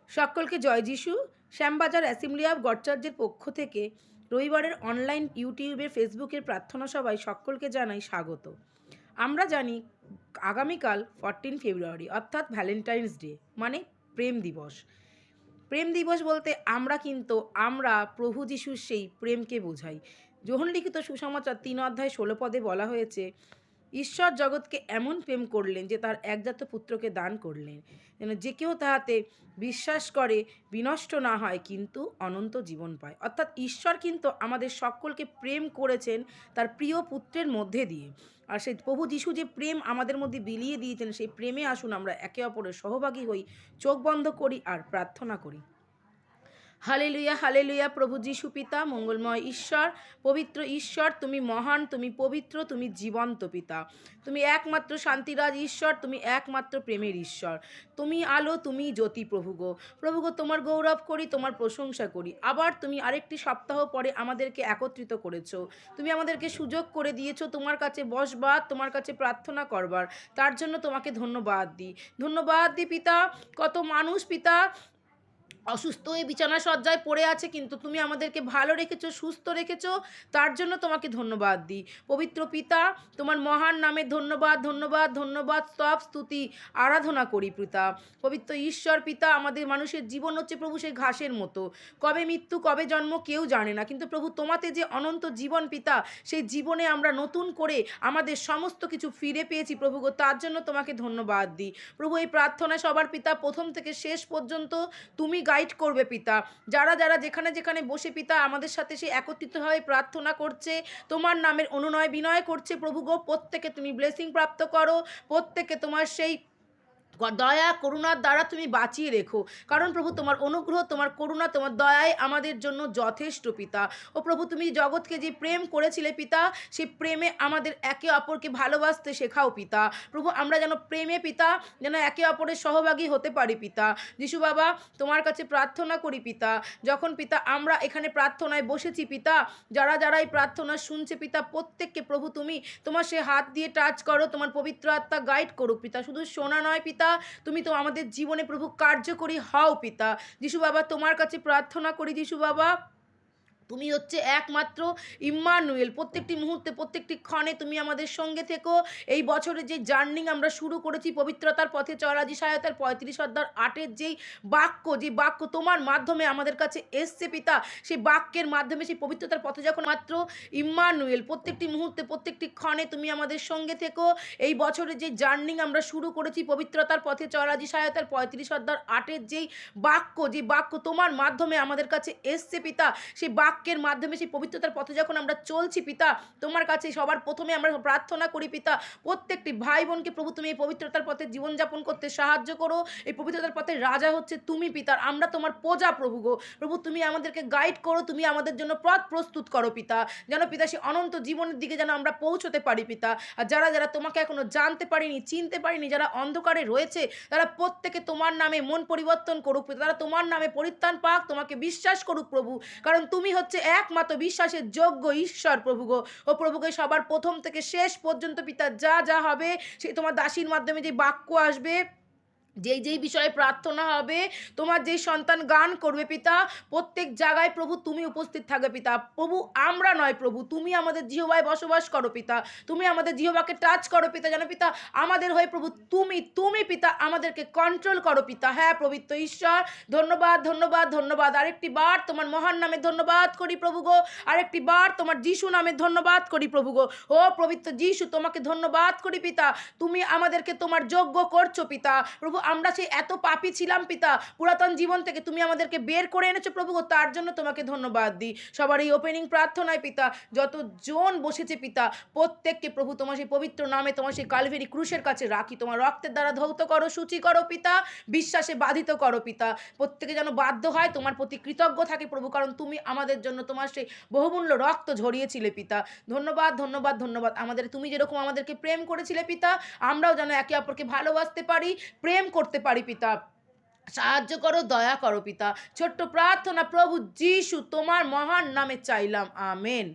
সকলকে জয় যিশু। Shyambazar assembly of god চার্চের পক্ষ থেকে রবিবারের অনলাইন ইউটিউবের ফেসবুকের প্রার্থনা সভায় সকলকে জানাই স্বাগত। আমরা জানি আগামীকাল 14 ফেব্রুয়ারি অর্থাৎ ভ্যালেন্টাইন্স ডে মানে প্রেম দিবস। প্রেম দিবস বলতে আমরা প্রভু যিশুর সেই প্রেমকে বোঝাই। যোহন লিখিত সুসমাচার 3 অধ্যায় 16 পদে বলা হয়েছে, ঈশ্বর জগৎকে এমন প্রেম করলেন যে তার একজাত পুত্রকে দান করলেন, যেন যে কেউ তাহাতে বিশ্বাস করে বিনষ্ট না হয় কিন্তু অনন্ত জীবন পায়। অর্থাৎ ঈশ্বর কিন্তু আমাদের সকলকে প্রেম করেছেন তার প্রিয় পুত্রের মধ্যে দিয়ে। আর সেই প্রভু যিশু যে প্রেম আমাদের মধ্যে বিলিয়ে দিয়েছেন, সেই প্রেমে আসুন আমরা একে অপরের সহভাগী হই, চোখ বন্ধ করি আর প্রার্থনা করি। Hallelujah hallelujah. প্রভু যিশু পিতা, মঙ্গলময় ঈশ্বর, পবিত্র ঈশ্বর, তুমি মহান, তুমি পবিত্র, তুমি জীবন্ত পিতা, তুমি একমাত্র শান্তিরাজ ঈশ্বর, তুমি একমাত্র প্রেমের ঈশ্বর, তুমি আলো, তুমি জ্যোতি। প্রভুগো তোমার গৌরব করি, তোমার প্রশংসা করি। আবার তুমি আরেকটি সপ্তাহ পরে আমাদেরকে একত্রিত করেছো, তুমি আমাদেরকে সুযোগ করে দিয়েছো তোমার কাছে বসবার, তোমার কাছে প্রার্থনা করবার। তার জন্য তোমাকে ধন্যবাদ দিই পিতা। কত মানুষ পিতা অসুস্থ হয়ে বিছানা সজ্জায় পড়ে আছে, কিন্তু তুমি আমাদেরকে ভালো রেখেছো, সুস্থ রেখেছো, তার জন্য তোমাকে ধন্যবাদ দিই। পবিত্র পিতা, তোমার মহান নামে ধন্যবাদ, স্তব স্তুতি আরাধনা করি পিতা। পবিত্র ঈশ্বর পিতা, আমাদের মানুষের জীবন হচ্ছে প্রভু সেই ঘাসের মতো, কবে মৃত্যু কবে জন্ম কেউ জানে না, কিন্তু প্রভু তোমাতে যে অনন্ত জীবন পিতা, সেই জীবনে আমরা নতুন করে আমাদের সমস্ত কিছু ফিরে পেয়েছি প্রভু গো, তার জন্য তোমাকে ধন্যবাদ দিই। প্রভু এই প্রার্থনা সবার পিতা প্রথম থেকে শেষ পর্যন্ত তুমি গাইড করবে পিতা। যারা যারা যেখানে যেখানে বসে পিতা আমাদের সাথে সে একত্রিতভাবে প্রার্থনা করছে, তোমার নামের অনুনয় বিনয় করছে প্রভু গো, প্রত্যেকে তুমি ব্লেসিং প্রাপ্ত করো, প্রত্যেকে তোমার সেই দয়া করুণার দ্বারা তুমি বাঁচিয়ে রেখো। কারণ প্রভু তোমার অনুগ্রহ, তোমার করুণা, তোমার দয়াই আমাদের জন্য যথেষ্ট পিতা। ও প্রভু, তুমি জগৎকে যে প্রেম করেছিলে পিতা, সেই প্রেমে আমাদের একে অপরকে ভালোবাসতে শেখাও পিতা। প্রভু, আমরা যেন প্রেমে পিতা যেন একে অপরের সহভাগী হতে পারি পিতা। যিশু বাবা, তোমার কাছে প্রার্থনা করি পিতা, যখন পিতা আমরা এখানে প্রার্থনায় বসেছি পিতা, যারা যারা এই প্রার্থনা শুনছে পিতা, প্রত্যেককে প্রভু তুমি তোমার সে হাত দিয়ে টাচ করো, তোমার পবিত্র আত্মা গাইড করুক পিতা। শুধু শোনা নয় পিতা, তুমি তো আমাদের জীবনে প্রভু কার্যকরী হও পিতা। যিশু বাবা, তোমার কাছে প্রার্থনা করি যিশু বাবা, তুমি হচ্ছে একমাত্র ইম্মানুয়েল। প্রত্যেকটি মুহূর্তে প্রত্যেকটি ক্ষণে তুমি আমাদের সঙ্গে থেকো। এই বছরে যে জার্নিং আমরা শুরু করেছি পবিত্রতার পথে চলা, যিশায়াতের 35 অধ্যায় 8 যেই বাক্য তোমার মাধ্যমে আমাদের কাছে এসছে পিতা, সেই বাক্যের মাধ্যমে সেই পবিত্রতার পথে যখন মাত্র ইম্মানুয়েল, প্রত্যেকটি মুহূর্তে প্রত্যেকটি ক্ষণে তুমি আমাদের সঙ্গে থেকো। এই বছরে যে জার্নিং আমরা শুরু করেছি পবিত্রতার পথে চলা, যিশায়াতের 35 অধ্যায় 8 যেই বাক্য তোমার মাধ্যমে আমাদের কাছে এসছে পিতা, সেই বাক্যের মাধ্যমে সেই পবিত্রতার পথে যখন আমরা চলছি পিতা, তোমার কাছে সবার প্রথমে আমরা প্রার্থনা করি পিতা, প্রত্যেকটি ভাই বোনকে প্রভু তুমি এই পবিত্রতার পথে জীবনযাপন করতে সাহায্য করো। এই পবিত্রতার পথে রাজা হচ্ছে তুমি পিতা, আমরা তোমার প্রজা প্রভু গো। প্রভু, তুমি আমাদেরকে গাইড করো, তুমি আমাদের জন্য পথ প্রস্তুত করো পিতা, যেন পিতা সেই অনন্ত জীবনের দিকে যেন আমরা পৌঁছতে পারি পিতা। আর যারা যারা তোমাকে এখনো জানতে পারিনি, চিনতে পারিনি, যারা অন্ধকারে রয়েছে, তারা প্রত্যেকে তোমার নামে মন পরিবর্তন করুক পিতা, তারা তোমার নামে পরিত্রাণ পাক, তোমাকে বিশ্বাস করুক প্রভু, কারণ তুমি হচ্ছে একমাত্র বিশ্বাসের যোগ্য ঈশ্বর প্রভু গো। ও প্রভুকে সবার প্রথম থেকে শেষ পর্যন্ত পিতা যা যা হবে, সেই তোমার দাসীর মাধ্যমে যে বাক্য আসবে, যেই যেই বিষয়ে প্রার্থনা হবে, তোমার যেই সন্তান গান করবে পিতা, প্রত্যেক জায়গায় প্রভু তুমি উপস্থিত থাকবে পিতা। প্রভু, আমরা নয় প্রভু, তুমি আমাদের জিহ্বায় বসবাস করো পিতা, তুমি আমাদের জিহ্বাকে টাচ করো পিতা, যেন পিতা আমাদের হয়ে প্রভু তুমি পিতা আমাদেরকে কন্ট্রোল করো পিতা। হ্যাঁ পবিত্র ঈশ্বর, ধন্যবাদ। আরেকটি বার তোমার মহান নামে ধন্যবাদ করি প্রভু গো, আরেকটি বার তোমার যিশু নামে ধন্যবাদ করি প্রভু গো। ও পবিত্র যিশু, তোমাকে ধন্যবাদ করি পিতা, তুমি আমাদেরকে তোমার যোগ্য করছো পিতা। প্রভু, আমরা সেই এত পাপী ছিলাম পিতা, পুরাতন জীবন থেকে তুমি আমাদেরকে বের করে এনেছো প্রভু গো, তার জন্য তোমাকে ধন্যবাদ দিই। সবার এই ওপেনিং প্রার্থনায় পিতা যতজন বসেছে পিতা, প্রত্যেককে প্রভু তোমার সেই পবিত্র নামে, তোমার সেই কালভেরি ক্রুশের কাছে রাখি, তোমার রক্তের দ্বারা ধৌত করো, সূচি করো পিতা, বিশ্বাসে বাধিত করো পিতা। প্রত্যেকে যেন বাধ্য হয় তোমার প্রতি কৃতজ্ঞ থাকে প্রভু, কারণ তুমি আমাদের জন্য তোমার সেই বহুমূল্য রক্ত ঝরিয়েছিলে পিতা। ধন্যবাদ। আমাদের তুমি যেরকম আমাদেরকে প্রেম করেছিলে পিতা, আমরাও যেন একে অপরকে ভালোবাসতে পারি, প্রেম করতে পারি পিতা। সাহায্য করো, দয়া করো পিতা। ছোট্ট প্রার্থনা প্রভু যিশু তোমার মহান নামে চাইলাম, আমেন।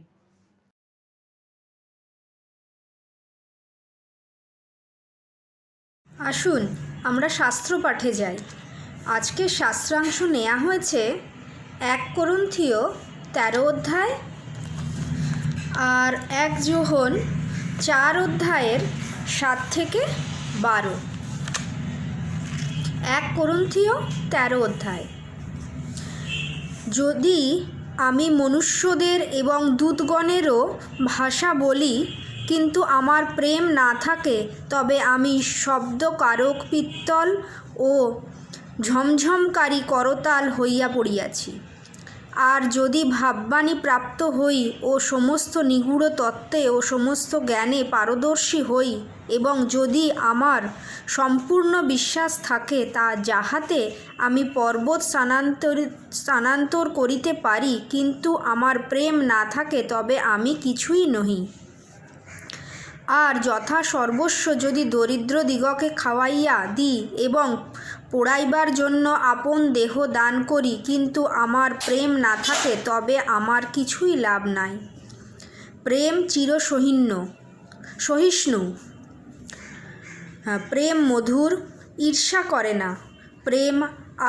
আসুন আমরা শাস্ত্র পাঠে যাই। আজকের শাস্ত্রাংশ নেওয়া হয়েছে 1 কোরিন্থীয় 13 অধ্যায় আর 1 যোহন 4 অধ্যায়ের 7 থেকে 12। 1 কোরিন্থীয় 13 অধ্যায়। যদি আমি মনুষ্যদের এবং দূতগণেরও ভাষা বলি, কিন্তু আমার প্রেম না থাকে, তবে আমি শব্দকারক পিত্তল ও ঝমঝমকারী করতাল হইয়া পড়িয়াছি। আর যদি ভাববাণী প্রাপ্ত হই ও সমস্ত নিগূঢ় তত্ত্বে ও সমস্ত জ্ঞানে পারদর্শী হই, এবং যদি আমার সম্পূর্ণ বিশ্বাস থাকে, তা যাহাতে আমি পর্বত স্থানান্তর করিতে পারি, কিন্তু আমার প্রেম না থাকে, তবে আমি কিছুই নহি। আর যথা সর্বস্ব যদি দরিদ্র দিগকে খাওয়াইয়া দিই এবং পোড়াইবার জন্য আপন দেহ দান করি, কিন্তু আমার প্রেম না থাকে, তবে আমার কিছুই লাভ নাই। প্রেম সহিষ্ণু, প্রেম মধুর, ঈর্ষা করে না, প্রেম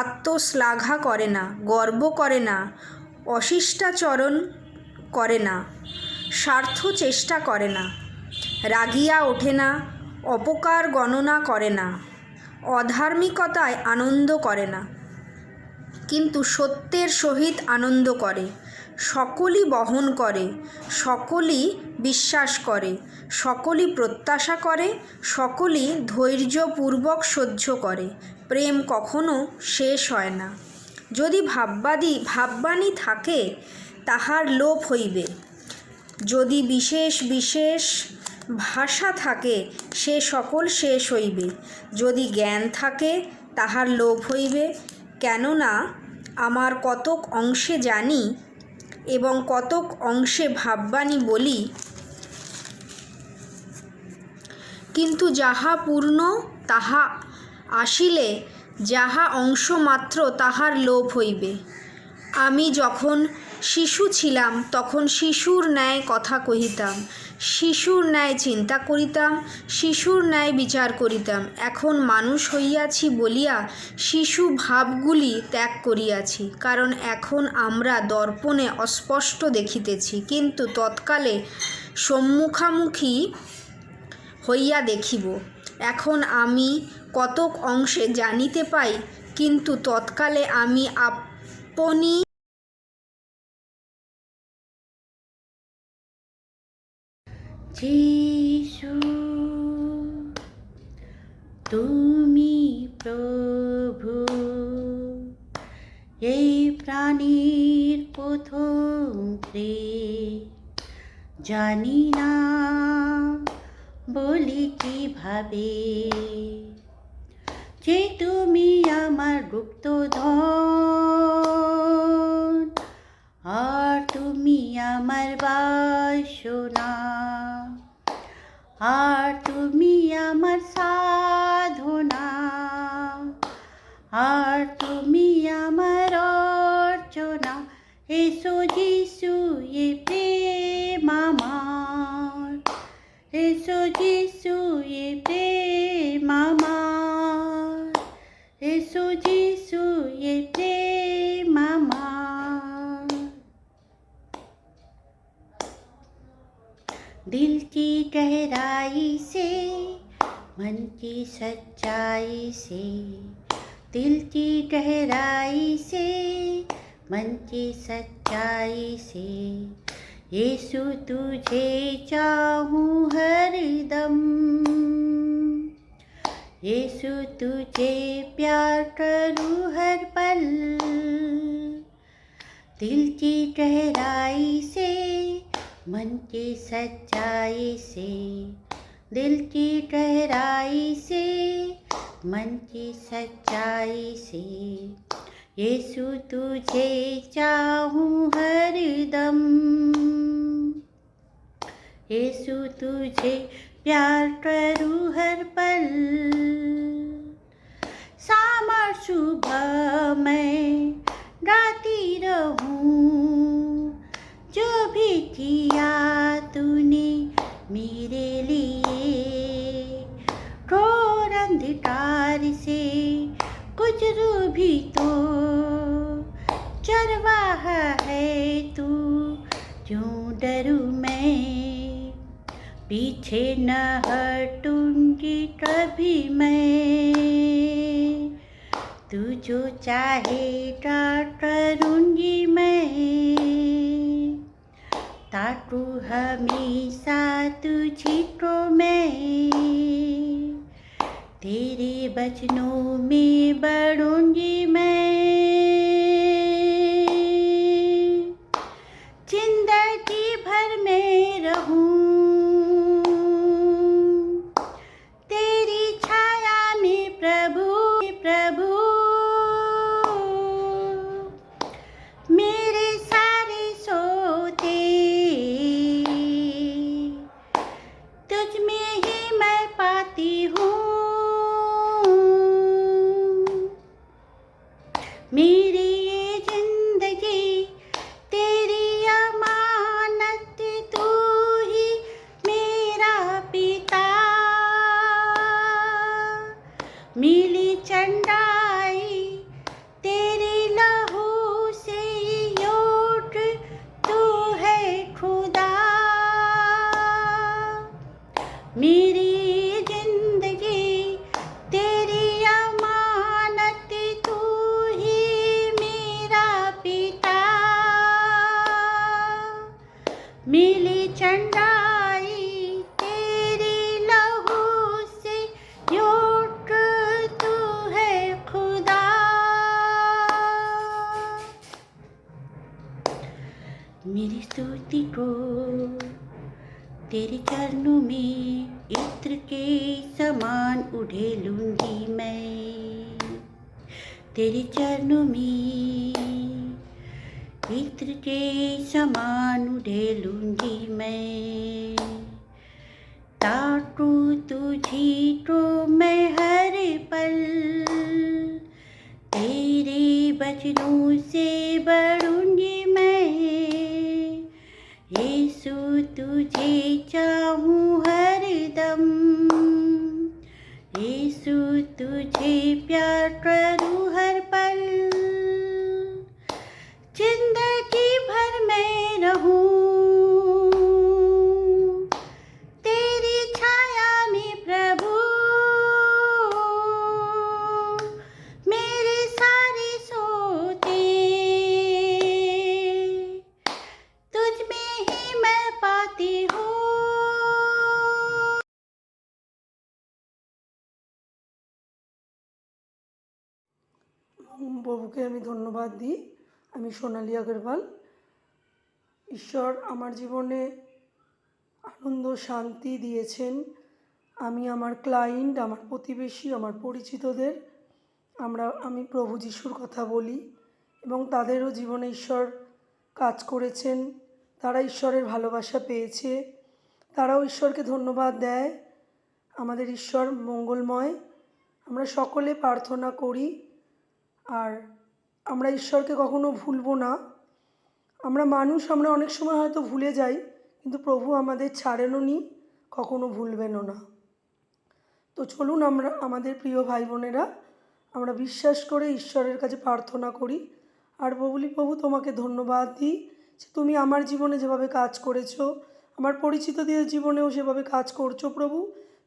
আত্মশ্লাঘা করে না, গর্ব করে না, অশিষ্টাচরণ করে না, স্বার্থ চেষ্টা করে না, রাগিয়া ওঠে না, অপকার গণনা করে না, অধার্মিকতায় আনন্দ করে না, কিন্তু সত্যের সহিত আনন্দ করে, সকলই বহন করে, সকলই বিশ্বাস করে, সকলই প্রত্যাশা করে, সকলই ধৈর্যপূর্বক সহ্য করে। প্রেম কখনো শেষ হয় না। যদি ভাববাণী থাকে, তাহার লোপ হইবে। যদি বিশেষ বিশেষ ভাষা থাকে, সে সকল শেষ হইবে। যদি জ্ঞান থাকে, তাহার লোপ হইবে। কেননা আমার কতক অংশে জানি এবং কতক অংশে ভাববাণী বলি, কিন্তু যাহা পূর্ণ তাহা আসিলে যাহা অংশ মাত্র, তাহার লোপ হইবে। আমি যখন শিশু ছিলাম, তখন শিশুর ন্যায় কথা কহিতাম, শিশুর ন্যায় চিন্তা করিতাম, শিশুর ন্যায় বিচার করিতাম। এখন মানুষ হইয়াছি বলিয়া শিশু ভাবগুলি ত্যাগ করিয়াছি। কারণ এখন আমরা দর্পণে অস্পষ্ট দেখিতেছি, কিন্তু তৎকালে সম্মুখামুখি হইয়া দেখিব। এখন আমি কতক অংশে জানিতে পাই, কিন্তু তৎকালে আমি আপনি যিশু তুমি প্রভু, এই প্রাণীর প্রথম প্রেম, জানি না বলি কিভাবে, যে তুমি আমার গুপ্তধন, আর তুমি আমার বাসনা, আর তুমি আমার সাধনা, আর তুমি আমার অর্চনা। এসো যিশু, এ প্রেম আমার, এসো যিশু, এ প্রেম আমার, এসো যিশু, এ প্রেম আমার। दिल की गहराई से, मन की सच्चाई से, दिल की गहराई से, मन की सच्चाई से, यीशु तुझे चाहूं हरदम, यीशु तुझे प्यार करूं हर पल। दिल की गहराई से, मन की सच्चाई से, दिल की गहराई से, मन की सच्चाई से, यीशु तुझे चाहूं हरदम, यीशु तुझे प्यार करूं हर पल। शाम और सुबह मैं गाती रहूं, जो भी किया तूने मेरे लिए। घोर अंधकार से कुछ गुजरू भी तो चरवाहा है तू, क्यों डरूं मैं, पीछे न हटूंगी कभी मैं, तू जो चाहेगा करूंगी मैं, ताकू हमेशा तुझी को मैं, तेरे बचनों में बढ़ूंगी मैं, जिंदगी भर में रहूं तेरी छाया में प्रभु, प्रभु मेरे सारे सोते तुझ में ही मैं पाती हूँ, मेरी ये जिंदगी तेरी अमानत, तू ही मेरा पिता, मिली चंडाई तेरी लहू से योट, तू है खुदा, मेरी जिंदगी तेरी अमानत, तू ही मेरा पिता, मिली चंडाई तेरी लहू से योट, तू है खुदा, मेरी स्तुति को तेरे चरणों में इत्र के समान उड़ेलूंगी मैं, तेरे चरणों में इत्र के समान उड़ेलूंगी मैं, ताकू तुझी को मैं हर पल, तेरे बचनों से बढ़ूंगी मैं, यीशु तुझे चाहूं हरदम, यीशु तुझे प्यार करूं हर पल, जिंदगी भर मैं रहूं तेरी छाया में प्रभु, मेरे सारे सोते तुझ में ही मैं पाती हूँ। প্রভুকে আমি ধন্যবাদ দিই। আমি সোনালী আগরওয়াল। ঈশ্বর আমার জীবনে আনন্দ শান্তি দিয়েছেন। আমি আমার ক্লায়েন্ট, আমার প্রতিবেশী, আমার পরিচিতদের আমি প্রভু যিশুর কথা বলি এবং তাদেরও জীবনে ঈশ্বর কাজ করেছেন। তারা ঈশ্বরের ভালোবাসা পেয়েছে, তারাও ঈশ্বরকে ধন্যবাদ দেয়। আমাদের ঈশ্বর মঙ্গলময়। আমরা সকলে প্রার্থনা করি আর আমরা ঈশ্বরকে কখনো ভুলব না। আমরা অনেক সময় হয়তো ভুলে যাই, কিন্তু প্রভু আমাদের ছাড়েনও নি, কখনো ভুলবেনও না। তো চলুন আমরা আমাদের প্রিয় ভাই বোনেরা আমরা বিশ্বাস করে ঈশ্বরের কাছে প্রার্থনা করি আর বলি, প্রভু তোমাকে ধন্যবাদ দিই যে তুমি আমার জীবনে যেভাবে কাজ করেছো, আমার পরিচিতদের জীবনেও সেভাবে কাজ করছো। প্রভু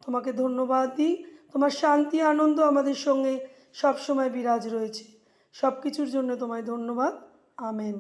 তোমাকে ধন্যবাদ দিই। তোমার শান্তি আনন্দ আমাদের সঙ্গে সবসময় বিরাজ রয়েছে। সব কিছুর জন্য তোমায় ধন্যবাদ। আমেন।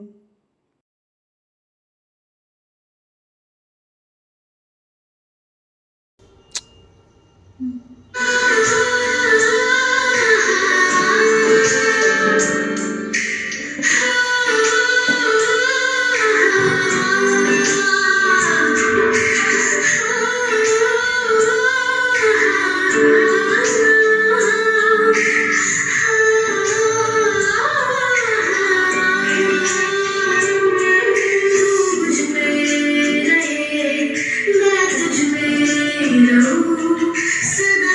तुझ में रहूं सदा।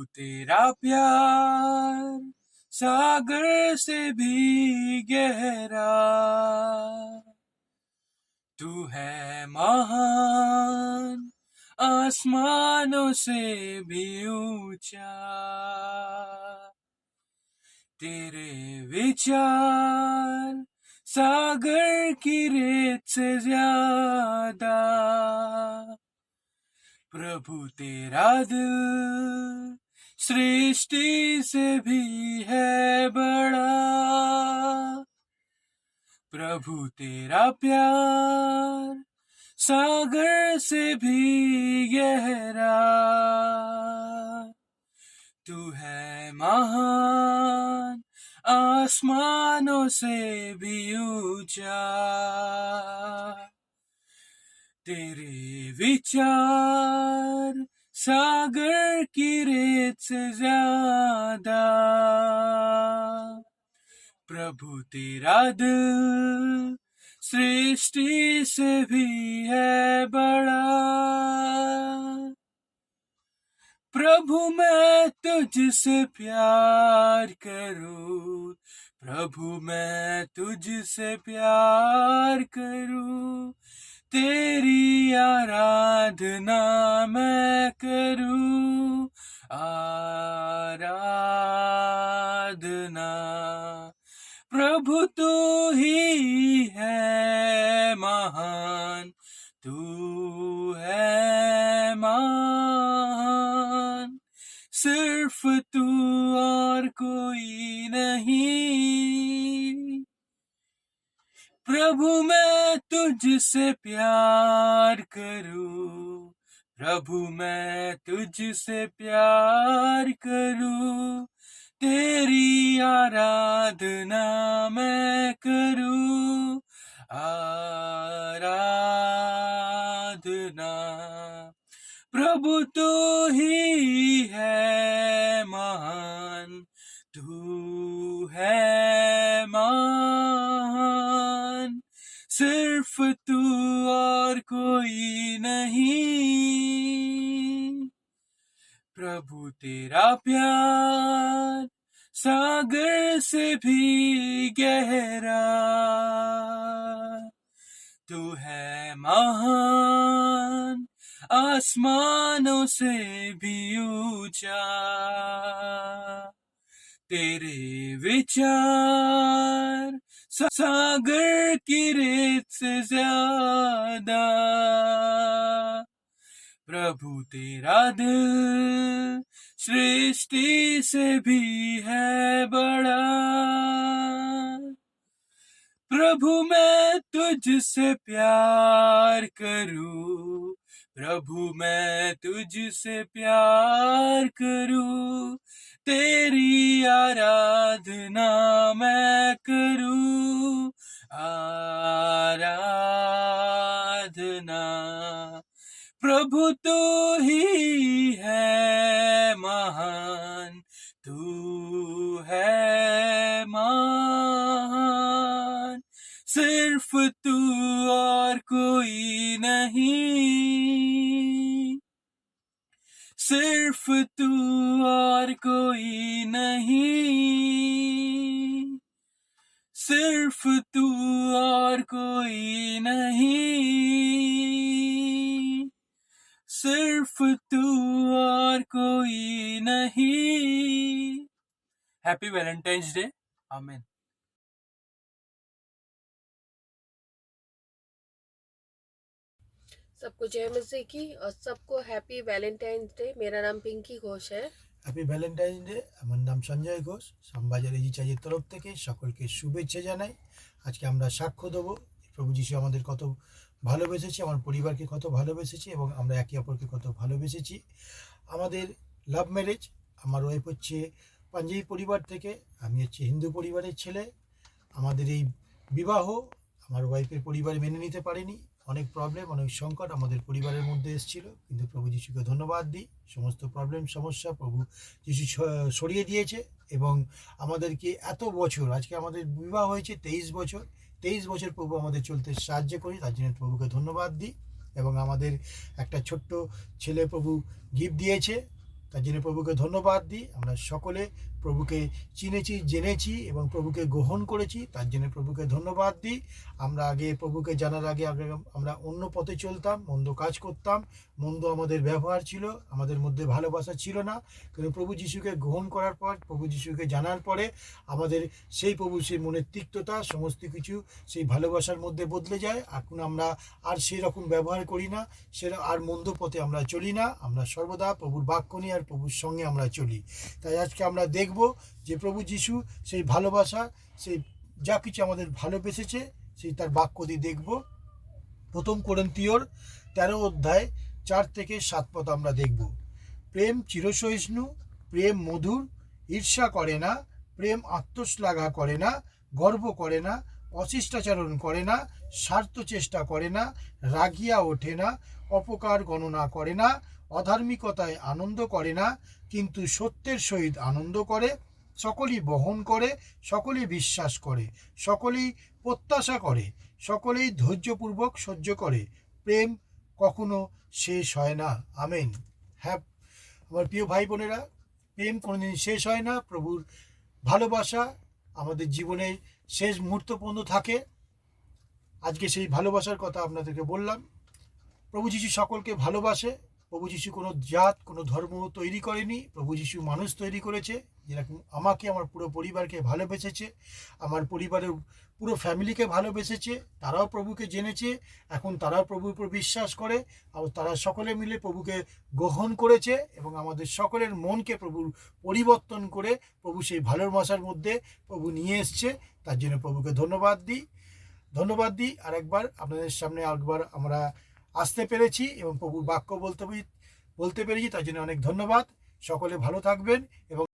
तेरा प्यार सागर से भी गहरा, तू है महान आसमानों से भी ऊंचा, तेरे विचार सागर की रेत से ज्यादा, प्रभु तेरा दिल सृष्टि से भी है बड़ा, प्रभु तेरा प्यार सागर से भी गहरा, तू है महान आसमानों से भी ऊंचा, तेरे विचार सागर की रेत से ज्यादा, प्रभु तेरा दिल सृष्टि से भी है बड़ा, प्रभु मैं तुझसे प्यार करूं, प्रभु मैं तुझसे प्यार करूं, तेरी आराधना मैं करूं, आराधना। प्रभु तू ही है महान, तू है महान, सिर्फ तू और कोई नहीं, प्रभु मैं तुझसे प्यार करूं, प्रभु मैं तुझसे प्यार करूं, तेरी आराधना मैं करूं, आराधना। प्रभु तू ही है महान, तू है महान, सिर्फ तू और कोई नहीं, प्रभु तेरा प्यार सागर से भी गहरा, तू है महान आसमानों से भी ऊंचा, तेरे विचार सागर की रेत से ज्यादा, प्रभु तेरा दिल सृष्टि से भी है बड़ा, प्रभु मैं तुझसे प्यार करूं, प्रभु मैं तुझसे प्यार करूं, तेरी आराधना मैं करूं, आराधना। प्रभु तू ही है महान, तू है महान, सिर्फ तू और कोई नहीं, सिर्फ तू और कोई नहीं, सिर्फ तू और कोई नहीं, सिर्फ तू और कोई नहीं। Happy Valentine's day. आमीन। सबको जय मसीह की और सबको हैप्पी वैलेंटाइंस डे। मेरा नाम पिंकी घोष है। Happy Valentine day. আমার নাম সঞ্জয় ঘোষ। শ্যামবাজার এজি চার্চের তরফ থেকে সকলকে শুভেচ্ছা জানাই। আজকে আমরা সাক্ষ্য দেবো প্রভু যিশু আমাদের কত ভালোবেসেছে, আমার পরিবারকে কত ভালোবেসেছে এবং আমরা একে অপরকে কত ভালোবেসেছি। আমাদের লাভ ম্যারেজ। আমার ওয়াইফ হচ্ছে পাঞ্জাবি পরিবার থেকে, আমি হচ্ছে হিন্দু পরিবারের ছেলে। আমাদের এই বিবাহ আমার ওয়াইফের পরিবার মেনে নিতে পারেনি। অনেক প্রবলেম, অনেক সংকট আমাদের পরিবারের মধ্যে এসেছিল, কিন্তু প্রভু যিশুকে ধন্যবাদ দিই। সমস্ত প্রবলেম সমস্যা প্রভু যিশু সরিয়ে দিয়েছে এবং আমাদেরকে এত বছর, আজকে আমাদের বিবাহ হয়েছে 23 বছর, 23 বছর প্রভু আমাদের চলতে সাহায্য করি, তার জন্য প্রভুকে ধন্যবাদ দিই। এবং আমাদের একটা ছোট্ট ছেলে প্রভু গিফট দিয়েছে, তার জন্য প্রভুকে ধন্যবাদ দিই। আমরা সকলে প্রভুকে চিনেছি, জেনেছি এবং প্রভুকে গ্রহণ করেছি, তার জন্য প্রভুকে ধন্যবাদ দিই। আমরা আগে প্রভুকে জানার আগে আমরা অন্য পথে চলতাম, মন্দ কাজ করতাম, মন্দ আমাদের ব্যবহার ছিল, আমাদের মধ্যে ভালোবাসা ছিল না। কিন্তু প্রভু যিশুকে গ্রহণ করার পর, প্রভু যিশুকে জানার পরে আমাদের সেই প্রভু সেই মনের তিক্ততা সমস্ত কিছু সেই ভালোবাসার মধ্যে বদলে যায়। এখন আমরা আর সেই রকম ব্যবহার করি না, সেটা আর মন্দ পথে আমরা চলি না। আমরা সর্বদা প্রভুর বাক্য নিয়ে আর প্রভুর সঙ্গে আমরা চলি। তাই আজকে আমরা দেখব যে প্রভু যিশু সেই ভালোবাসা, সেই যা কিছু আমাদের ভালোবেসেছে, সেই তার বাক্য দিয়ে দেখব। প্রথম কোরিন্থীয়র 13 অধ্যায় 4 থেকে 7 পদ আমরা দেখব। প্রেম চিরসহিষ্ণু, প্রেম মধুর, ঈর্ষা করে না, প্রেম আত্মশ্লাঘা করে না, গর্ব করে না, অশিষ্টাচরণ করে না, স্বার্থ চেষ্টা করে না, রাগিয়া ওঠে না, অপকার গণনা করে না, অধার্মিকতায় আনন্দ করে না, কিন্তু সত্যের সহিত আনন্দ করে, সকলেই বহন করে, সকলেই বিশ্বাস করে, সকলেই প্রত্যাশা করে, সকলেই ধৈর্যপূর্বক সহ্য করে। প্রেম কখনো শেষ হয় না। আমেন। হ্যাঁ আমার প্রিয় ভাই বোনেরা, প্রেম কোনোদিন শেষ হয় না। প্রভুর ভালোবাসা আমাদের জীবনে শেষ মুহূর্ত পর্যন্ত থাকে। আজকে সেই ভালোবাসার কথা আপনাদেরকে বললাম। প্রভু যিশু সকলকে ভালোবাসে। প্রভু যিশু কোনো জাত, কোনো ধর্ম তৈরি করেনি। প্রভু যিশু মানুষ তৈরি করেছে, যেরকম আমাকে, আমার পুরো পরিবারকে ভালোবেসেছে, আমার পরিবারের পুরো ফ্যামিলিকে ভালোবেসেছে। তারাও প্রভুকে জেনেছে, এখন তারাও প্রভুর উপর বিশ্বাস করে, আর তারা সকলে মিলে প্রভুকে গ্রহণ করেছে এবং আমাদের সকলের মনকে প্রভুর পরিবর্তন করে প্রভু সেই ভালোবাসার মধ্যে প্রভু নিয়ে এসছে। তার জন্য প্রভুকে ধন্যবাদ দিই। আর একবার আপনাদের সামনে একবার আমরা আসতে পেরেছি এবং প্রভুর বাক্য বলতে পেরেছি, তার জন্য অনেক ধন্যবাদ। সকলে ভালো থাকবেন এবং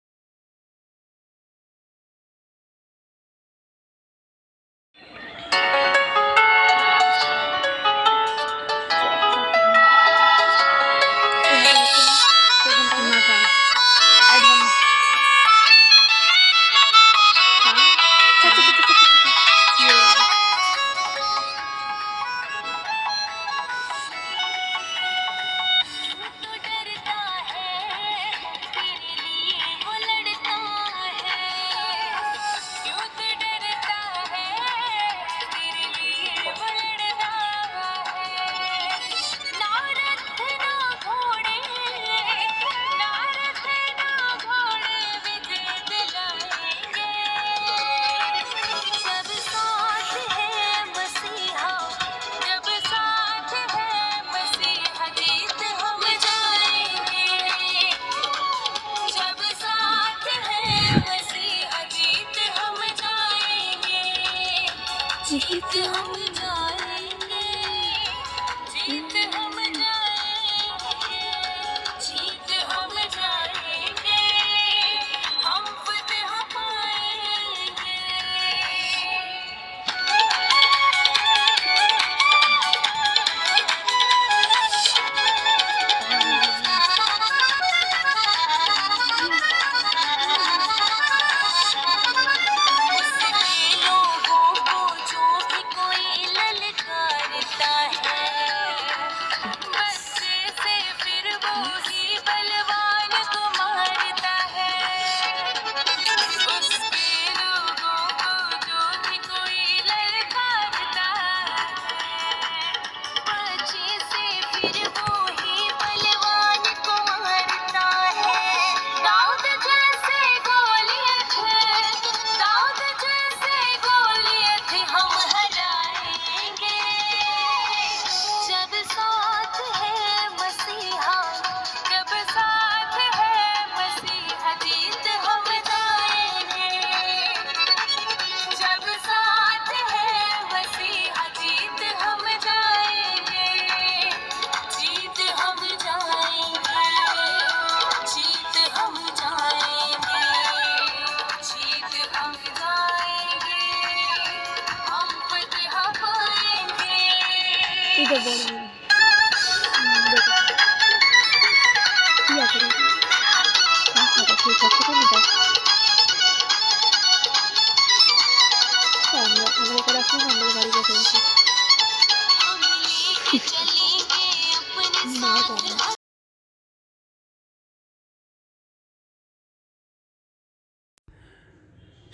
जीत हम जाएंगे, जीत हम जाएंगे, जीत हम जाएंगे, हम फतह पाएंगे।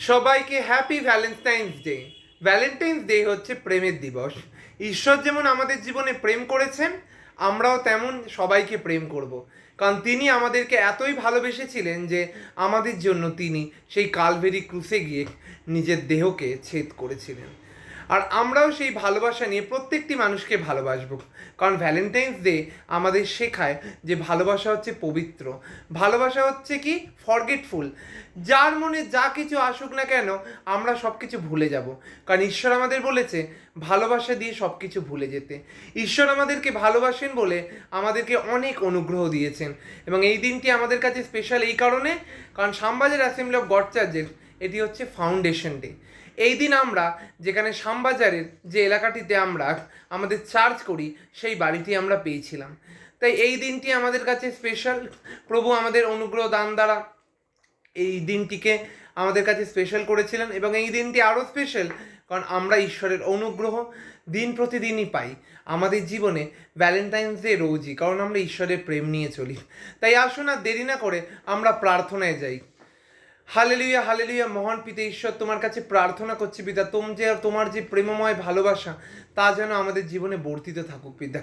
সবাইকে happy Valentine's day. Valentine's day হচ্ছে প্রেমের দিবস। ঈশ্বর যেমন আমাদের জীবনে প্রেম করেছেন, আমরাও তেমন সবাইকে প্রেম করব। কারণ তিনি আমাদেরকে এতই ভালোবেসেছিলেন যে আমাদের জন্য তিনি সেই কালভেরি ক্রুসে গিয়ে নিজের দেহকে ছেদ করেছিলেন। আর আমরাও সেই ভালোবাসা নিয়ে প্রত্যেকটি মানুষকে ভালোবাসবো। কারণ ভ্যালেন্টাইন্স ডে আমাদের শেখায় যে ভালোবাসা হচ্ছে পবিত্র, ভালোবাসা হচ্ছে কি ফরগেটফুল। যার মনে যা কিছু আসুক না কেন আমরা সব কিছু ভুলে যাব। কারণ ঈশ্বর আমাদের বলেছে ভালোবাসা দিয়ে সব কিছু ভুলে যেতে। ঈশ্বর আমাদেরকে ভালোবাসেন বলে আমাদেরকে অনেক অনুগ্রহ দিয়েছেন। এবং এই দিনটি আমাদের কাছে স্পেশাল এই কারণে, কারণ শ্যামবাজার অ্যাসেম্বলি অফ গড চার্চের এটি হচ্ছে ফাউন্ডেশন ডে। এই দিন আমরা যেখানে শ্যামবাজারের যে এলাকাটিতে আমরা আমাদের চার্চ করি সেই বাড়িটি আমরা পেয়েছিলাম। তাই এই দিনটি আমাদের কাছে স্পেশাল। প্রভু আমাদের অনুগ্রহ দান দ্বারা এই দিনটিকে আমাদের কাছে স্পেশাল করেছিলেন। এবং এই দিনটি আরও স্পেশাল কারণ আমরা ঈশ্বরের অনুগ্রহ দিন প্রতিদিনই পাই আমাদের জীবনে ভ্যালেন্টাইন্স ডে রোজই, কারণ আমরা ঈশ্বরের প্রেম নিয়ে চলি। তাই আসুন আর দেরি না করে আমরা প্রার্থনায় যাই। Hallelujah hallelujah. মহান পিতা ঈশ্বর, তোমার কাছে প্রার্থনা করছি পিতা, তোমার যে প্রেমময় ভালোবাসা তা যেন আমাদের জীবনে বর্তিত থাকুক পিতা।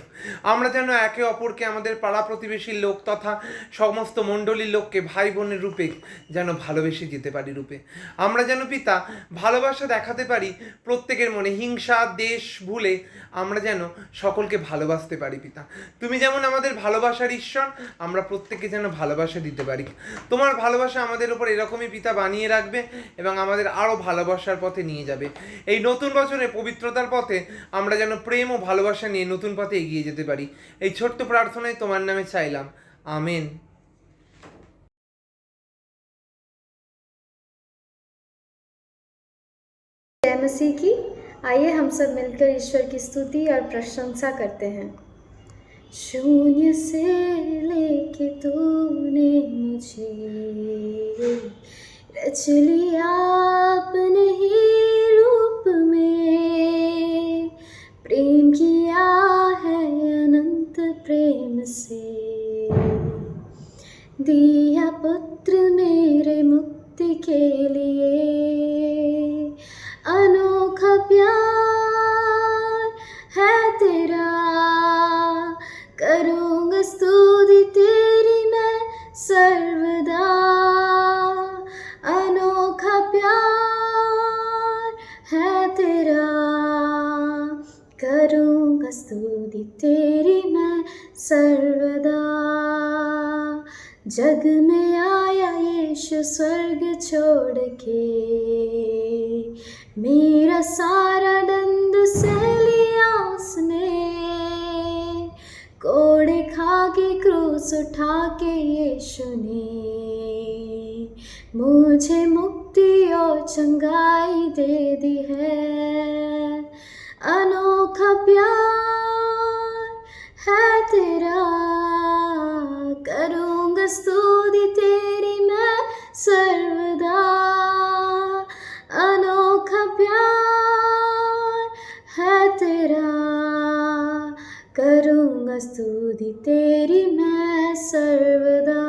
আমরা যেন একে অপরকে, আমাদের পাড়া প্রতিবেশীর লোক তথা সমস্ত মণ্ডলীর লোককে ভাই বোনের রূপে যেন ভালোবেসে যেতে পারি রূপে। আমরা যেন পিতা ভালোবাসা দেখাতে পারি প্রত্যেকের মনে, হিংসা দেশ ভুলে আমরা যেন সকলকে ভালোবাসতে পারি পিতা। তুমি যেমন আমাদের ভালোবাসার ঈশ্বর, আমরা প্রত্যেককে যেন ভালোবাসা দিতে পারি। তোমার ভালোবাসা আমাদের ওপর এরকমই পিতা বানিয়ে রাখবে এবং আমাদের আরও ভালোবাসার পথে নিয়ে যাবে। এই নতুন বছরে পবিত্রতার পথে আমরা যেন প্রেম ও ভালোবাসা নিয়ে নতুন পথে এগিয়ে যেতে পারি। এই ছোট্ট প্রার্থনায় তোমার নামে চাইলাম, আমেন। जय मसीह की। आइए हम सब मिलकर ईश्वर की स्तुति और प्रशंसा करते हैं। शून्य से लेके तूने मुझे रच लिया अपने ही रूप में, प्रेम किया है अनंत प्रेम से, दिया पुत्र मेरे मुक्ति के लिए, अनोखा प्यार है तेरा, करूँगा स्तुति तेरी मैं सर्वदा, अनोखा प्यार है तेरा, करूँगा स्तुति तेरी मैं सर्वदा। जग में आया यीशु स्वर्ग छोड़ के, मेरा सारा दंड सह लिया उसने, कोड़े खा के क्रूस उठा के यीशु ने मुझे मुक्ति और चंगाई दे दी है, अनोखा प्यार है तेरा, करूँगा स्तुति तेरी मैं सर्वदा, अनोखा प्यार है तेरा, करूँगा स्तुति तेरी मैं सर्वदा।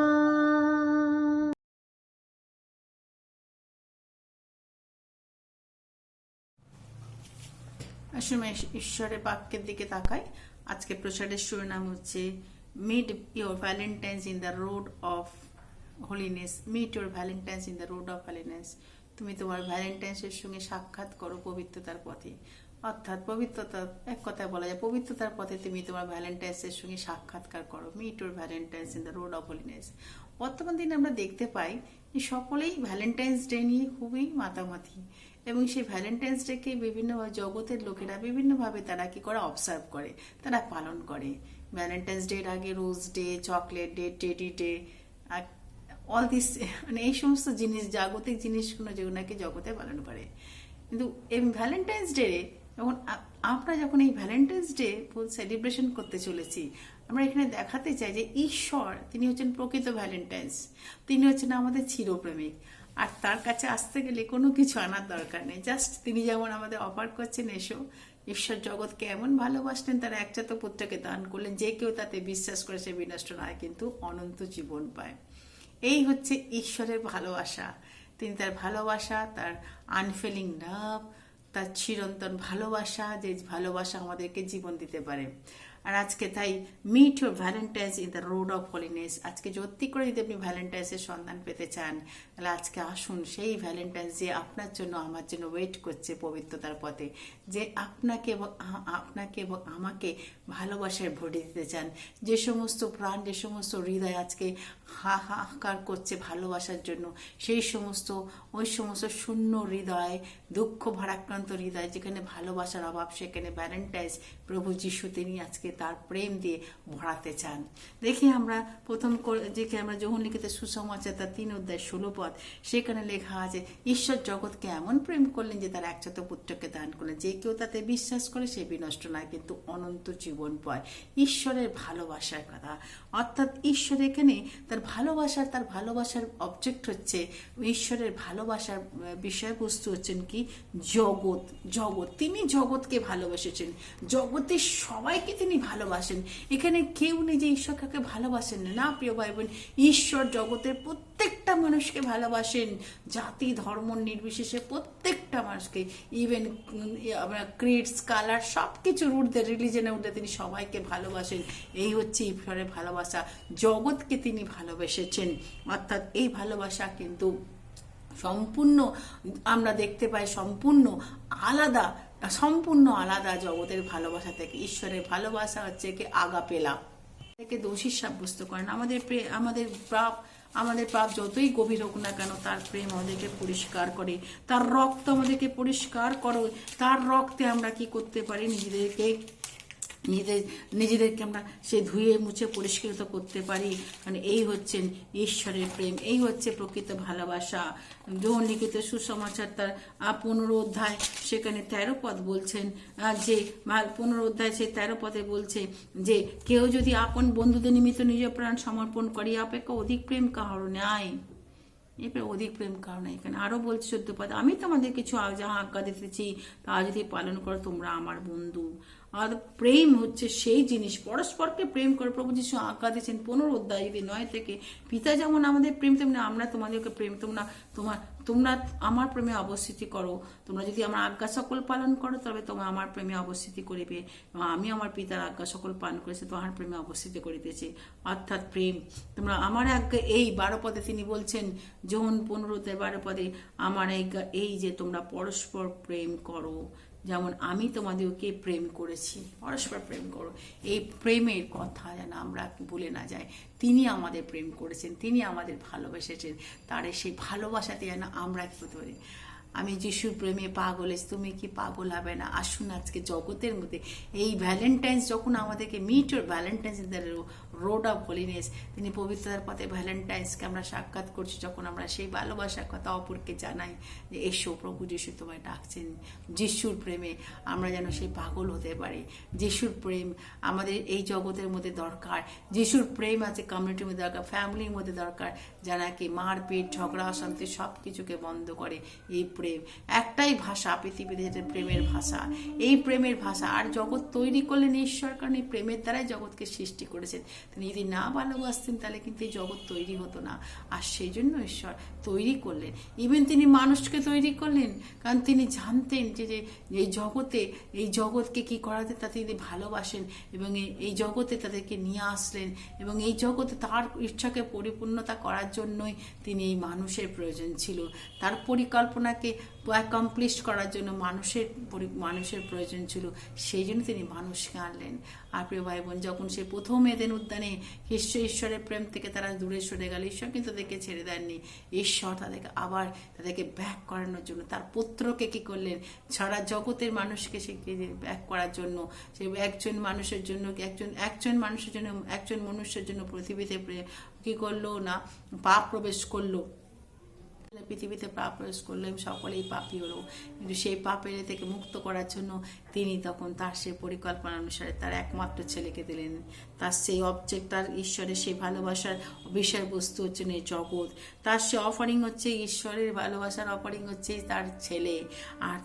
আসুন ঈশ্বরের বাক্যের দিকে তাকাই। আজকে প্রচারের শিরোনাম হচ্ছে meet your valentines in the road of holiness. Meet your valentines in the road of holiness. তুমি তোমার ভ্যালেন্টাইন্সের সঙ্গে সাক্ষাৎ করো পবিত্রতার পথে। অর্থাৎ পবিত্রতা, এক কথায় বলা যায় পবিত্রতার পথে তুমি তোমার ভ্যালেন্টাইন্সের সঙ্গে সাক্ষাৎকার করো। Meet your valentines in the road of holiness. বর্তমান দিনে আমরা দেখতে পাই যে সকলেই ভ্যালেন্টাইন্স ডে নিয়ে খুবই মাতামাতি, এবং সেই ভ্যালেন্টাইন্স ডেকে বিভিন্ন জগতের লোকেরা বিভিন্নভাবে তারা কি করে অবজার্ভ করে, তারা পালন করে। ভ্যালেন্টাইন্স ডের আগে rose day, chocolate day, teddy day, all this, মানে এই সমস্ত জিনিস, জাগতিক জিনিসগুলো যেগুলোকে জগতে পালন করে। কিন্তু এই ভ্যালেন্টাইন্স ডে আমরা যখন এই ভ্যালেন্টাইন্স ডে সেলিব্রেশন করতে চলেছি, আমরা এখানে দেখাতে চাই যে ঈশ্বর তিনি হচ্ছেন প্রকৃত ভ্যালেন্টাইন্স, তিনি হচ্ছেন আমাদের চিরপ্রেমিক। আর তার কাছে আসতে গেলে কোনো কিছু আনার দরকার নেই, জাস্ট তিনি যেমন আমাদের অফার করছেন এসো। ঈশ্বর জগৎকে এমন ভালোবাসলেন তারা একজাত পুত্রকে দান করলেন, যে কেউ তাতে বিশ্বাস করে সে বিনষ্ট নয় কিন্তু অনন্ত জীবন পায়। এই হচ্ছে ঈশ্বরের ভালোবাসা, তিনি তার ভালোবাসা, তার আনফিলিং লাভ, তার চিরন্তন ভালোবাসা, যে ভালোবাসা আমাদেরকে জীবন দিতে পারে। আর আজকে তাই meet your valentines in the road of holiness. আজকে সত্যি করে যদি আপনি ভ্যালেন্টাইন্সের সন্ধান পেতে চান, তাহলে আজকে আসুন সেই ভ্যালেন্টাইন্স যে আপনার জন্য আমার জন্য ওয়েট করছে পবিত্রতার পথে, যে আপনাকে এবং আমাকে ভালোবাসায় ভরে দিতে চান। যে সমস্ত প্রাণ, যে সমস্ত হৃদয় আজকে হাহাকার করছে ভালোবাসার জন্য, ওই সমস্ত শূন্য হৃদয়, দুঃখ ভারাক্রান্ত হৃদয়, যেখানে ভালোবাসার অভাব, সেখানে ভ্যালেন্টাইন্স প্রভু যিশু তিনি আজকে তার প্রেম দিয়ে ভরাতে চান। দেখি আমরা প্রথম যেখানে আমরা যোহন লিখিত সুসমাচার তার 3:16 সেখানে লেখা আছে, ঈশ্বর জগৎকে এমন প্রেম করলেন যে তার একজাত পুত্রকে দান করলেন, যে কেউ তাতে বিশ্বাস করে সে বিনষ্ট নয় কিন্তু অনন্ত জীবন পায়। ঈশ্বরের ভালোবাসার কথা, অর্থাৎ ঈশ্বর এখানে তার ভালোবাসার অবজেক্ট হচ্ছে, ঈশ্বরের ভালোবাসার বিষয়বস্তু হচ্ছেন কি জগৎ। তিনি জগৎকে ভালোবেসেছেন, জগতের সবাইকে তিনি ভালোবাসেন। এখানে কেউ নেই যে ঈশ্বর কাকে ভালোবাসেন না। প্রিয় ভাই বোন, ঈশ্বর জগতের প্রত্যেকটা মানুষকে ভালোবাসেন, জাতি ধর্ম নির্বিশেষে প্রত্যেকটা মানুষকে, ইভেন আমরা ক্রিডস কালার সব কিছুর ঊর্ধ্বে, রিলিজনের ঊর্ধ্বে তিনি সবাইকে ভালোবাসেন। এই হচ্ছে ঈশ্বরের ভালোবাসা, জগৎকে তিনি ভালোবেসেছেন। অর্থাৎ এই ভালোবাসা কিন্তু সম্পূর্ণ আমরা দেখতে পাই সম্পূর্ণ আলাদা জগতের ভালোবাসা থেকে। ঈশ্বরের ভালোবাসা হচ্ছে কি আগাপে লাভ, থেকে দোষী সাব্যস্ত করেন। আমাদের পাপ যতই গভীর হোক না কেন, তার প্রেম আমাদেরকে পরিষ্কার করে, তার রক্ত আমাদেরকে পরিষ্কার করে। তার রক্তে আমরা কি করতে পারি, নিজেদেরকে আমরা সে ধুয়ে মুছে পরিষ্কৃত করতে পারি। মানে এই হচ্ছেন ঈশ্বরের প্রেম, এই হচ্ছে প্রকৃত ভালোবাসা। যোহন লিখিত সুসমাচার তার 15 অধ্যায় সেখানে 13 পদ বলছেন, যে 15 অধ্যায় সেই 13 পদে বলছে যে কেউ যদি আপন বন্ধুদের নিমিত্ত নিজ প্রাণ সমর্পণ করে, অপেক্ষা অধিক প্রেম কাহার নাই। এরপরে অধিক প্রেম কারণ এখানে আরো বলছে 14 পদ, আমি তোমাদের কিছু যাহা আজ্ঞা দিতেছি তা যদি পালন করো তোমরা আমার বন্ধু। আর প্রেম হচ্ছে সেই জিনিস, পরস্পরকে প্রেম করে প্রভু যিশু আজ্ঞা দিয়েছেন 15 অধ্যায় যদি 9 থেকে, পিতা যেমন আমাদের প্রেম তেমনি আমরা তোমাদেরকে প্রেম, তোমরা আমার প্রেমে অবস্থিতি করো। তোমরা যদি আমার আজ্ঞা সকল পালন করো তবে তোমরা আমার প্রেমে অবস্থিতি করিবে, এবং আমি আমার পিতার আজ্ঞা সকল পালন করেছি তোমার প্রেমে অবস্থিতি করিতেছি। অর্থাৎ প্রেম, তোমরা আমার আজ্ঞা, এই 12 পদে তিনি বলছেন, যোহন 15:12 পদে, আমার আজ্ঞা এই যে তোমরা পরস্পর প্রেম করো যেমন আমি তোমাদেরকে প্রেম করেছি। পরস্পর প্রেম করো, এই প্রেমের কথা যেন আমরা ভুলে না যাই। তিনি আমাদের প্রেম করেছেন, তিনি আমাদের ভালোবেসেছেন, তার সেই ভালোবাসাতে যেন আমরা কি করতে পারি। আমি যিশুর প্রেমে পাগল, তুমি কি পাগল হবে না? আসুন আজকে জগতের মধ্যে এই ভ্যালেন্টাইন্স যখন আমাদেরকে meet your valentines in the road of holiness, তিনি পবিত্রতার পথে ভ্যালেন্টাইন্সকে আমরা সাক্ষাৎ করছি, যখন আমরা সেই ভালোবাসার কথা অপরকে জানাই যে এসো প্রভু যিশু তোমায় ডাকছেন। যিশুর প্রেমে আমরা যেন সেই পাগল হতে পারি। যিশুর প্রেম আমাদের এই জগতের মধ্যে দরকার। যিশুর প্রেম আছে কমিউনিটির মধ্যে দরকার, ফ্যামিলির মধ্যে দরকার, যারা কি মারপিট ঝগড়া অশান্তি সব কিছুকে বন্ধ করে। এই প্রেম একটাই ভাষা পৃথিবীতে, যেটা প্রেমের ভাষা, এই প্রেমের ভাষা। আর জগৎ তৈরি করলেন ঈশ্বর, কারণ এই প্রেমের দ্বারাই জগৎকে সৃষ্টি করেছেন। তিনি যদি না ভালোবাসতেন তাহলে কিন্তু এই জগৎ তৈরি হতো না। আর সেই জন্য ঈশ্বর তৈরি করলেন, ইভেন তিনি মানুষকে তৈরি করলেন, কারণ তিনি জানতেন যে এই জগৎকে কি করাতে তাতে তিনি ভালোবাসেন, এবং এই জগতে তাদেরকে নিয়ে আসলেন, এবং এই জগতে তার ইচ্ছাকে পরিপূর্ণতা করার জন্যই তিনি এই মানুষের প্রয়োজন ছিল। তার পরিকল্পনাকে অ্যাকমপ্লিশ করার জন্য মানুষের প্রয়োজন ছিল, সেই জন্য তিনি মানুষকে আনলেন। আর প্রিয় ভাই বোন, যখন সে প্রথম এদেন উদ্যানে ঈশ্বরের প্রেম থেকে তারা দূরে সরে গেল, ঈশ্বর কিন্তু তাদেরকে ছেড়ে দেননি। ঈশ্বর তাদেরকে ব্যাক করানোর জন্য তার পুত্রকে কি করলেন, সারা জগতের মানুষকে সে ব্যাক করার জন্য, সে একজন মানুষের জন্য পৃথিবীতে কি করলো না, পাপ প্রবেশ করলো, পৃথিবীতে পাপ প্রবেশ করলেন, সকলেই পাপী হলো। কিন্তু সেই পাপের থেকে মুক্ত করার জন্য তিনি তখন তার সেই পরিকল্পনা অনুসারে তার একমাত্র ছেলেকে দিলেন। তার সেই অবজেক্ট, তার ঈশ্বরের সেই ভালোবাসার বিষয়বস্তু হচ্ছে এই জগৎ, তার সে অফারিং হচ্ছে ঈশ্বরের ভালোবাসার অফারিং হচ্ছে তার ছেলে। আর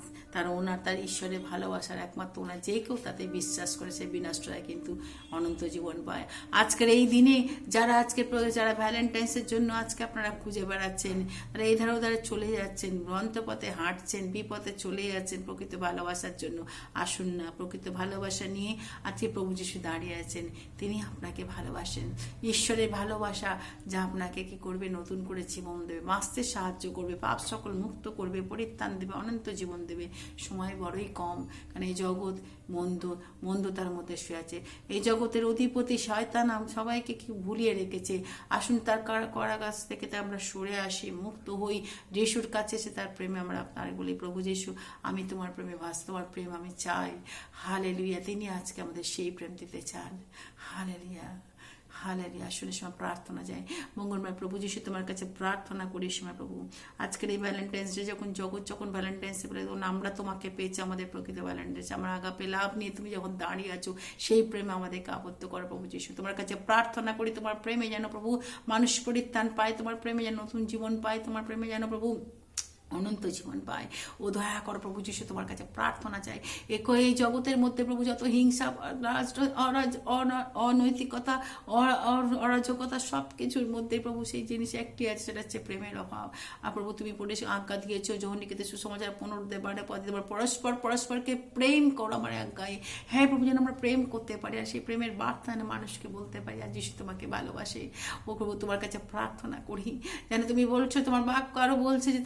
তার ঈশ্বরের ভালোবাসার একমাত্র ওনার যে কেউ তাতে বিশ্বাস করে সে বিনষ্ট হয় কিন্তু অনন্ত জীবন পায়। আজকের এই দিনে যারা ভ্যালেন্টাইন্সের জন্য আজকে আপনারা খুঁজে বেড়াচ্ছেন, তারা এই ধারে ওধারে চলে যাচ্ছেন, ভ্রান্তপথে হাঁটছেন, বিপথে চলে যাচ্ছেন প্রকৃত ভালোবাসার জন্য, আসুন না। প্রকৃত ভালোবাসা নিয়ে আজকে প্রভু যিশু দাঁড়িয়ে আছেন, তিনি আপনাকে ভালোবাসেন। ঈশ্বরের ভালোবাসা যা আপনাকে কি করবে, নতুন করে জীবন দেবে, বাঁচতে সাহায্য করবে, পাপ সকল মুক্ত করবে, পরিত্রাণ দেবে, অনন্ত জীবন দেবে। সময় বড়ই কম, কারণ এই জগৎ মন্দতার মধ্যে শুয়ে আছে। এই জগতের অধিপতি শয়তান সবাইকে কি ভুলিয়ে রেখেছে। আসুন তার কারাগার থেকে আমরা সরে আসি, মুক্ত হই, যিশুর কাছে এসে তার প্রেমে আমরা আপনার বলি, প্রভু যিশু আমি তোমার প্রেমে ভাসি, তোমার প্রেম আমি চাই। হালেলুয়া, তিনি আজকে আমাদের সেই প্রেম দিতে চান। Hallelujah, hallelujah. আসলে সময় প্রার্থনা যায়, মঙ্গলবার প্রভু যিশু তোমার কাছে প্রার্থনা করি সময় প্রভু, আজকের এই ভ্যালেন্টাইন্স ডে যখন ভ্যালেন্টাইন্স ডে বলে তখন আমরা তোমাকে পেয়েছি, আমাদের প্রকৃত ভ্যালেন্টাইন্স, আমরা আগাপে লাভ নিয়ে তুমি যখন দাঁড়িয়ে আছো সেই প্রেমে আমাদেরকে আবদ্ধ করো প্রভু যিশু। তোমার কাছে প্রার্থনা করি তোমার প্রেমে যেন প্রভু মানুষ পরিত্রাণ পায়, তোমার প্রেমে যেন নতুন জীবন পায়, তোমার প্রেমে যেন প্রভু অনন্ত জীবন পায়। ও দয়া কর প্রভু যিশু, তোমার কাছে প্রার্থনা চাই। এই জগতের মধ্যে প্রভু যত হিংসা, অনৈতিকতা, অরাজকতা সব কিছুর মধ্যে প্রভু সেই জিনিস একটি আছে, সেটা হচ্ছে প্রেমের অভাব। আর প্রভু তুমি পড়ে আজ্ঞা দিয়েছো যৌনিকেতে সুসমাচার পুনরুদ্ধারে পদে পরস্পরকে প্রেম করো আমার আজ্ঞায়। হ্যাঁ প্রভু, যেন আমরা প্রেম করতে পারি আর সেই প্রেমের বার্তা মানুষকে বলতে পারি আর যিশু তোমাকে ভালোবাসে। ও প্রভু তোমার কাছে প্রার্থনা করি, যেন তুমি বলছো, তোমার বাক্য আরো বলছে যে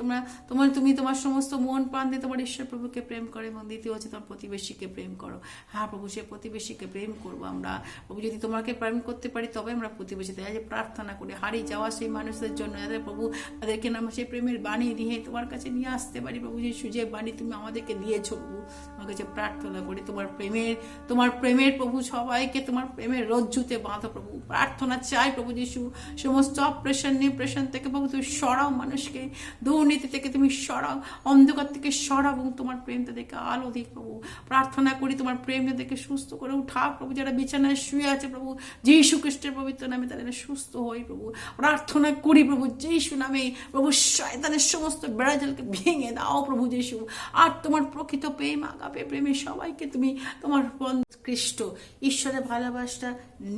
তুমি তোমার সমস্ত মন প্রাণ দিয়ে তোমার ঈশ্বর প্রভুকে প্রেম করে, এবং দ্বিতীয় হচ্ছে তোমার প্রতিবেশীকে প্রেম করো। হ্যাঁ প্রভু, সে প্রতিবেশীকে প্রেম করবো আমরা প্রভু, যদি তোমাকে প্রেম করতে পারি তবে আমরা প্রতিবেশীতে যে প্রার্থনা করি হারিয়ে যাওয়া সেই মানুষদের জন্য, যাদের প্রভু তাদেরকে নাম সেই প্রেমের বাণী দিয়ে তোমার কাছে নিয়ে আসতে পারি প্রভু, যে সুযোগ বাণী তুমি আমাদেরকে দিয়েছো প্রভু। তোমার কাছে প্রার্থনা করি তোমার প্রেমের প্রভু সবাইকে তোমার প্রেমের রজ্জুতে বাঁধো প্রভু। প্রার্থনা চাই প্রভু যিশু, সমস্ত অপারেশন নিপ্রেশন থেকে প্রভু তুমি সরাও, মানুষকে দুর্নীতি থেকে তুমি সরাও, অন্ধকার থেকে সরাও, এবং তোমার প্রেম তাদেরকে আলো দিক প্রভু। প্রার্থনা করি তোমার প্রেম তাদেরকে সুস্থ করে উঠাও প্রভু, যারা বিছানায় শুয়ে আছে প্রভু যীশু খ্রিস্টের পবিত্র নামে তাদের সুস্থ হই প্রভু। প্রার্থনা করি প্রভু যীশু নামে প্রভু, শয়তানের সমস্ত বেড়াজালকে ভেঙে দাও প্রভু যীশু। আর তোমার প্রকৃত প্রেম, আগাপে প্রেমে সবাইকে তুমি তোমার খ্রিস্ট ঈশ্বরের ভালোবাসা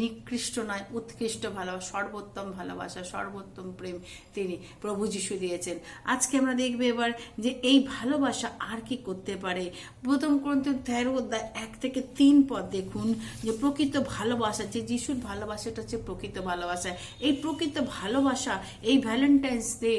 নিকৃষ্ট নয়, উৎকৃষ্ট ভালোবাসা, সর্বোত্তম ভালোবাসা, সর্বোত্তম প্রেম তিনি প্রভু যীশু দিয়েছেন। আজকে আমরা দেখবে এবার যে এই ভালোবাসা আর কি করতে পারে। প্রথম করিন্থীয় 13:1-3 পদ দেখুন, যে প্রকৃত ভালোবাসা, যে যিশুর ভালোবাসাটা হচ্ছে প্রকৃত ভালোবাসা। এই প্রকৃত ভালোবাসা এই ভ্যালেন্টাইন্স ডে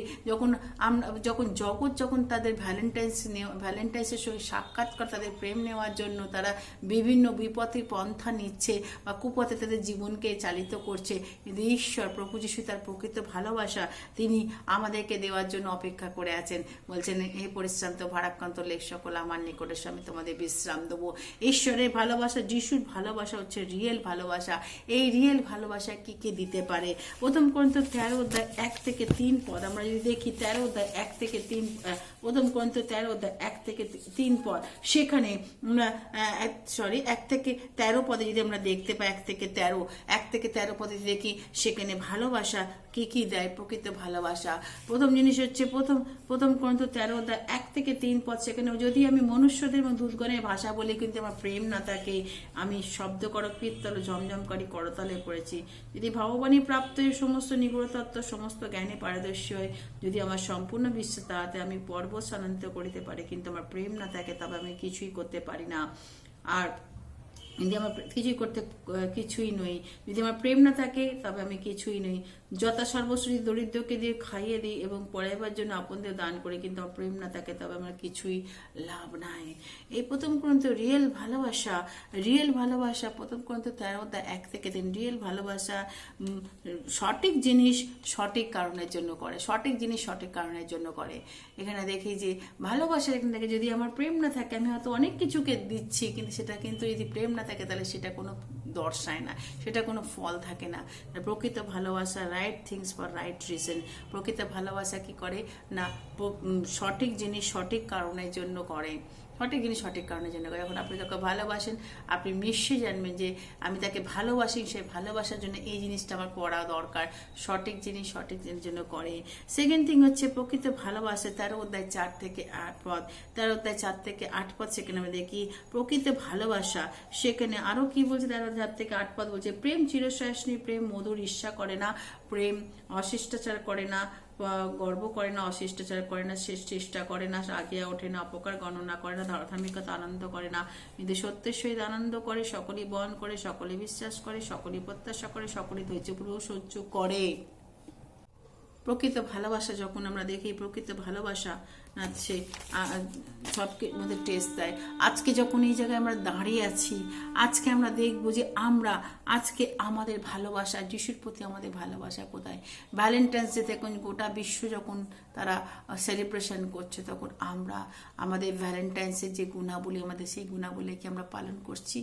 যখন তাদের ভ্যালেন্টাইন্সের সঙ্গে সাক্ষাৎ করে তাদের প্রেম নেওয়ার জন্য তারা বিভিন্ন বিপথে পন্থা নিচ্ছে বা কুপথে তাদের জীবনকে চালিত করছে, কিন্তু ঈশ্বর প্রভু যিশু তার প্রকৃত ভালোবাসা তিনি আমাদেরকে দেওয়ার জন্য অপেক্ষা করে আছেন। বলছেন, হে পরিশ্রান্ত ভারাক্রান্ত লেখ সকল আমার নিকটে আমি তোমাদের বিশ্রাম দেবো। ঈশ্বরের ভালোবাসা, যিশুর ভালোবাসা হচ্ছে রিয়েল ভালোবাসা। এই রিয়েল ভালোবাসা কি কি দিতে পারে? প্রথম করিন্থীয় 13:1-3 পদ আমরা যদি দেখি, 13:1-3, প্রথম করিন্থীয় 13:1-3 পদ, সেখানে 1-13 পদে যদি আমরা দেখতে পাই, 1-13 পদে দেখি, সেখানে ভালোবাসা কি কি দেয়, প্রকৃত ভালোবাসা। প্রথম জিনিস হচ্ছে প্রথম করিন্থীয় 13:1-3 পদ, সেখানে যদি আমি মনুষ্যদের দূতগণের ভাষা বলি কিন্তু আমার প্রেম না থাকে, আমি শব্দ করক পিত্তল ঝমঝমকারী করতলে পড়েছি। যদি ভগবানী প্রাপ্ত সমস্ত নিগূঢ়তত্ত্ব সমস্ত জ্ঞানে পারদর্শী হয়, যদি আমার সম্পূর্ণ বিশ্বাস তাহাতে আমি পর্বত স্থানান্তর করিতে পারি, কিন্তু আমার প্রেম না থাকে তবে আমি কিছুই করতে পারি না। আর যদি আমার কিছুই নই, যদি আমার প্রেম না থাকে তবে আমি কিছুই নই। যথা সর্বস্ব দরিদ্রকে দিয়ে খাইয়ে দিই এবং পড়াইবার জন্য আপনদের দান করি, কিন্তু আমার প্রেম না থাকে তবে আমার কিছুই লাভ নাই। এই প্রথম করিন্থীয় রিয়েল ভালোবাসা প্রথম করিন্থীয় 13:1-3, রিয়েল ভালোবাসা সঠিক জিনিস সঠিক কারণের জন্য করে, সঠিক জিনিস সঠিক কারণের জন্য করে। এখানে দেখি যে ভালোবাসা, এখানে দেখে যদি আমার প্রেম না থাকে, আমি হয়তো অনেক কিছুকে দিচ্ছি, কিন্তু সেটা কিন্তু যদি প্রেম না থাকে তাহলে সেটা কোনো দর্শায় না, সেটা কোনো ফল থাকে না। প্রকৃত ভালোবাসা right things for right reason. প্রকৃত ভালোবাসা কি করে না, সঠিক জিনিস সঠিক কারণের জন্য করে। সঠিক জিনিস সঠিক কারণের জন্য করে। যখন আপনি তাকে ভালোবাসেন, আপনি নিশ্চয়ই জানবেন যে আমি তাকে ভালোবাসি, সেই ভালোবাসার জন্য এই জিনিসটা আমার করা দরকার। সঠিক জিনিস সঠিক জিনিসের জন্য করে। সেকেন্ড থিং হচ্ছে প্রকৃত ভালোবাসা 13 অধ্যায় 4 থেকে 8 পদ, 13 অধ্যায় 4 থেকে 8 পদ, সেখানে আমরা দেখি প্রকৃত ভালোবাসা। সেখানে আরো কি বলছে, 13 অধ্যায় 4 থেকে 8 পদ বলছে, প্রেম চিরসহিষ্ণু, প্রেম মধুর ঈর্ষা করে না, প্রেম অশিষ্টাচার করে না, গর্ব করে না, অশিষ্টাচার করে না, শেষ চেষ্টা করে না, আগিয়া ওঠে না, অপকার গণনা করে না, ধার্মিকতা আনন্দ করে না, কিন্তু সত্যের সহিত আনন্দ করে, সকলেই বহন করে, সকলে বিশ্বাস করে, সকলেই প্রত্যাশা করে, সকলেই ধৈর্যপূর্বক সহ্য করে। প্রকৃত ভালোবাসা যখন আমরা দেখি, প্রকৃত ভালোবাসা সে সব মধ্যে টেস্ট দেয়। আজকে যখন এই জায়গায় আমরা দাঁড়িয়ে আছি, আজকে আমরা দেখবো যে আমরা আজকে আমাদের ভালোবাসা, যিশুর প্রতি আমাদের ভালোবাসা কোথায়। ভ্যালেন্টাইন্স ডে তখন গোটা বিশ্ব যখন তারা সেলিব্রেশন করছে, তখন আমরা আমাদের ভ্যালেন্টাইন্সের যে গুণাবলী, আমাদের সেই গুণাবলীকে আমরা পালন করছি।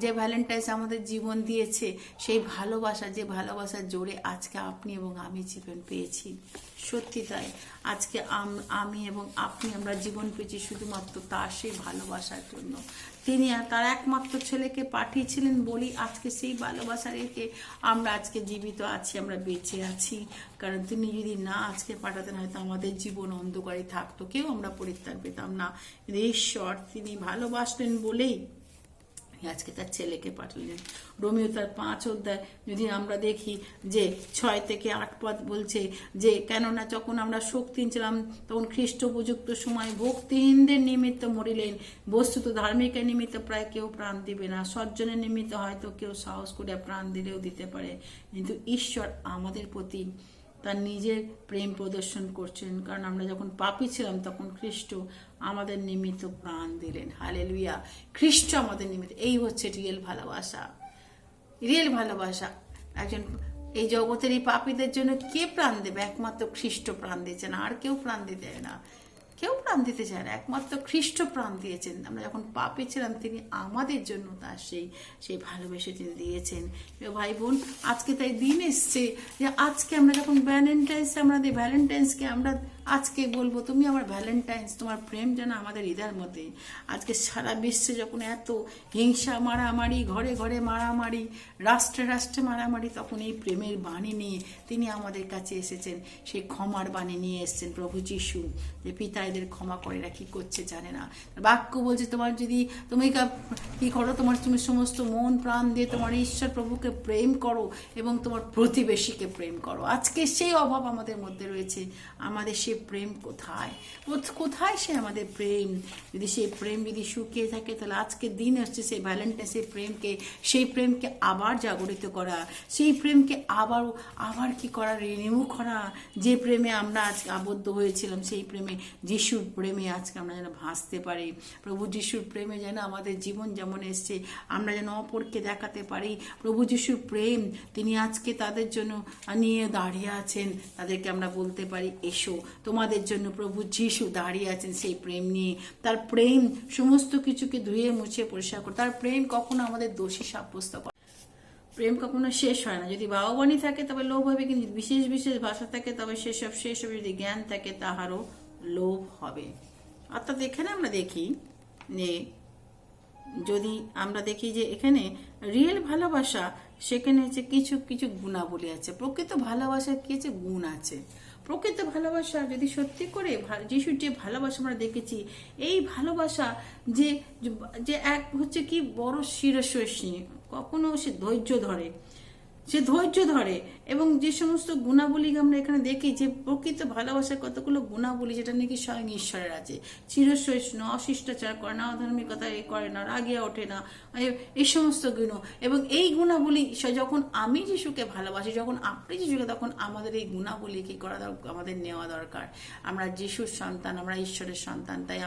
যে ভ্যালেন্টাইন্স আমাদের জীবন দিয়েছে, সেই ভালোবাসা, যে ভালোবাসার জোরে আজকে আপনি এবং আমি জীবন পেয়েছি। সত্যি তাই, আজকে আমি এবং আপনি আমরা জীবন পেয়েছি শুধুমাত্র তার সেই ভালোবাসার জন্য। তিনি তার একমাত্র ছেলেকে পাঠিয়েছিলেন বলি আজকে সেই ভালোবাসা রেখে আমরা আজকে জীবিত আছি, আমরা বেঁচে আছি। কারণ তিনি যদি না আজকে পাঠাতেন, হয়তো আমাদের জীবন অন্ধকারে থাকতো, কেউ আমরা পরিত্রাণ পেতাম না। ঈশ্বর তিনি ভালোবাসলেন বলেই আজকে তার ছেলেকে পাঠালেন। রোমিও তার 5 অধ্যায় যদি আমরা দেখি যে 6 থেকে 8 পদ বলছে যে, কেননা যখন আমরা শক্তিহীন ছিলাম তখন খ্রিস্ট উপযুক্ত সময় ভক্তিহীনদের নিমিত্ত মরিলেন। বস্তুত ধার্মিকের নিমিত্ত প্রায় কেউ প্রাণ দিবে না, সজ্জনের নিমিত্ত হয়তো কেউ সাহস করে প্রাণ দিলেও দিতে পারে, কিন্তু ঈশ্বর আমাদের প্রতি তার নিজের প্রেম প্রদর্শন করছেন। কারণ আমরা যখন পাপী ছিলাম তখন খ্রিস্ট আমাদের নিমিত্ত প্রাণ দিলেন। হালেলুয়া, খ্রিস্ট আমাদের নিমিত্ত। এই হচ্ছে রিয়েল ভালোবাসা। রিয়েল ভালোবাসা একজন এই জগতের এই পাপীদের জন্য কে প্রাণ দেবে? একমাত্র খ্রিস্ট প্রাণ দিয়েছেন, আর কেউ প্রাণ দিতে চায় না, কেউ প্রাণ দিতে চায় না, একমাত্র খ্রিস্ট প্রাণ দিয়েছেন। আমরা যখন পাপী ছিলাম তিনি আমাদের জন্য তার সেই ভালোবেসে তিনি দিয়েছেন। ভাই বোন, আজকে তাই দিন এসছে যে আজকে আমরা যখন ভ্যালেন্টাইন্স, আমাদের ভ্যালেন্টাইন্সকে আমরা আজকে বলবো তুমি আমার ভ্যালেন্টাইন্স, তোমার প্রেম যেন আমাদের হৃদয়ের মধ্যে। আজকে সারা বিশ্বে যখন এত হিংসা, মারামারি, ঘরে ঘরে মারামারি, রাষ্ট্রে রাষ্ট্রে মারামারি, তখন এই প্রেমের বাণী নিয়ে তিনি আমাদের কাছে এসেছেন, সেই ক্ষমার বাণী নিয়ে এসেছেন প্রভু যিশু, যে পিতা এদের ক্ষমা করে, এরা কি করছে জানে না। বাক্য বলছে তোমার যদি তুমি কি করো, তুমি সমস্ত মন প্রাণ দিয়ে তোমার ঈশ্বর প্রভুকে প্রেম করো এবং তোমার প্রতিবেশীকে প্রেম করো। আজকে সেই অভাব আমাদের মধ্যে রয়েছে। আমাদের সেই প্রেম কোথায়? কোথায় সে আমাদের প্রেম? যদি সেই প্রেম যদি শুকিয়ে থাকে, তাহলে আজকের দিন হচ্ছে সেই ভ্যালেন্টাইন, সেই প্রেমকে আবার জাগরিত করা, সেই প্রেমকে আবার কি করা, রিনিউ করা। যে প্রেমে আমরা আজকে আবদ্ধ হয়েছিলাম, সেই প্রেমে, যিশুর প্রেমে আজকে আমরা যেন ভাসতে পারি। প্রভু যিশুর প্রেমে যেন আমাদের জীবন যেমন এসছে, আমরা যেন অপরকে দেখাতে পারি প্রভু যিশুর প্রেম। তিনি আজকে তাদের জন্য নিয়ে দাঁড়িয়ে আছেন, তাদেরকে আমরা বলতে পারি এসো, তোমাদের জন্য প্রভু যিশু দাঁড়িয়ে আছেন সেই প্রেম নিয়ে। তার প্রেম সমস্ত কিছুকে ধুয়ে মুছে পরিষ্কার করে। তার প্রেম কখনো আমাদের দোষী সাব্যস্ত করে। প্রেম কখনো শেষ হয় না। যদি বাবাবাণী থাকে তবে লোভ হবে, কিন্তু বিশেষ বিশেষ ভাষা থাকে তবে সেসব শেষ হবে। যদি জ্ঞান থাকে তাহারও লোভ হবে। অর্থাৎ এখানে আমরা দেখি যে, যদি আমরা দেখি যে এখানে রিয়েল ভালোবাসা, সেখানে হচ্ছে কিছু কিছু গুণাবলী আছে। প্রকৃত ভালোবাসার কি আছে? গুণ আছে। প্রকৃত ভালোবাসা যদি সত্যি করে যিশুর যে ভালোবাসা আমরা দেখেছি, এই ভালোবাসা যে এক হচ্ছে কি বড় শিরস্বসী, কখনো সে ধৈর্য ধরে এবং যে সমস্ত গুণাবলী আমরা এখানে দেখি, যে প্রকৃত ভালোবাসার কতগুলো গুণাবলী যেটা নাকি স্বয়ং ঈশ্বরের আছে। চিরসহিষ্ণু, অশিষ্টাচার করে না, অধার্মিকতা করে না, রাগিয়া ওঠে না, এই সমস্ত গুণ। এবং এই গুণাবলী যখন আমি যিশুকে ভালোবাসি, যখন আপনি যিশুকে, তখন আমাদের এই গুণাবলী কি করা দরকার? আমাদের নেওয়া দরকার। আমরা যিশুর সন্তান, আমরা ঈশ্বরের সন্তান, তাই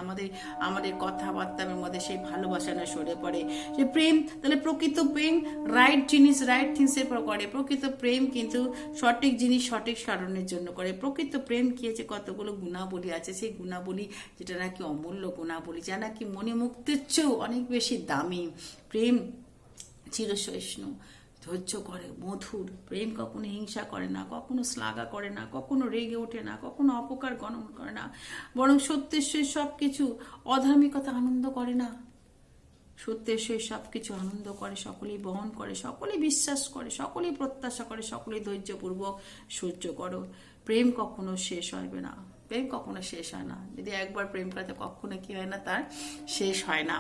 আমাদের কথাবার্তার মধ্যে সেই ভালোবাসাটা সরে পড়ে। যে প্রেম, তাহলে প্রকৃত প্রেম রাইট জিনিস রাইট থিংসের পর করে। প্রকৃত প্রেম কিন্তু সঠিক জিনিস সঠিক কারণের জন্য করে। প্রকৃত প্রেম কি আছে? কতগুলো গুণাবলী আছে। সেই গুণাবলী যেটা নাকি অমূল্য গুণাবলী, যা নাকি মনে মুক্তির চেয়েও অনেক বেশি দামি। প্রেম চিরসহিষ্ণু, ধৈর্য করে, মধুর। প্রেম কখনো হিংসা করে না, কখনো শ্লাঘা করে না, কখনো রেগে ওঠে না, কখনো অপকার গণন করে না, বরং সত্যের সহিত সব কিছু, অধার্মিকতা আনন্দ করে না, সত্যের সহিত সব কিছু আনন্দ করে, সকলেই বহন করে, সকলেই বিশ্বাস করে, সকলেই প্রত্যাশা করে, সকলেই ধৈর্যপূর্বক সহ্য করো। প্রেম কখনো শেষ হবে না, প্রেম কখনো শেষ হয় না। যদি একবার প্রেম করতে কখনো কি হয় না, তার শেষ হয় না।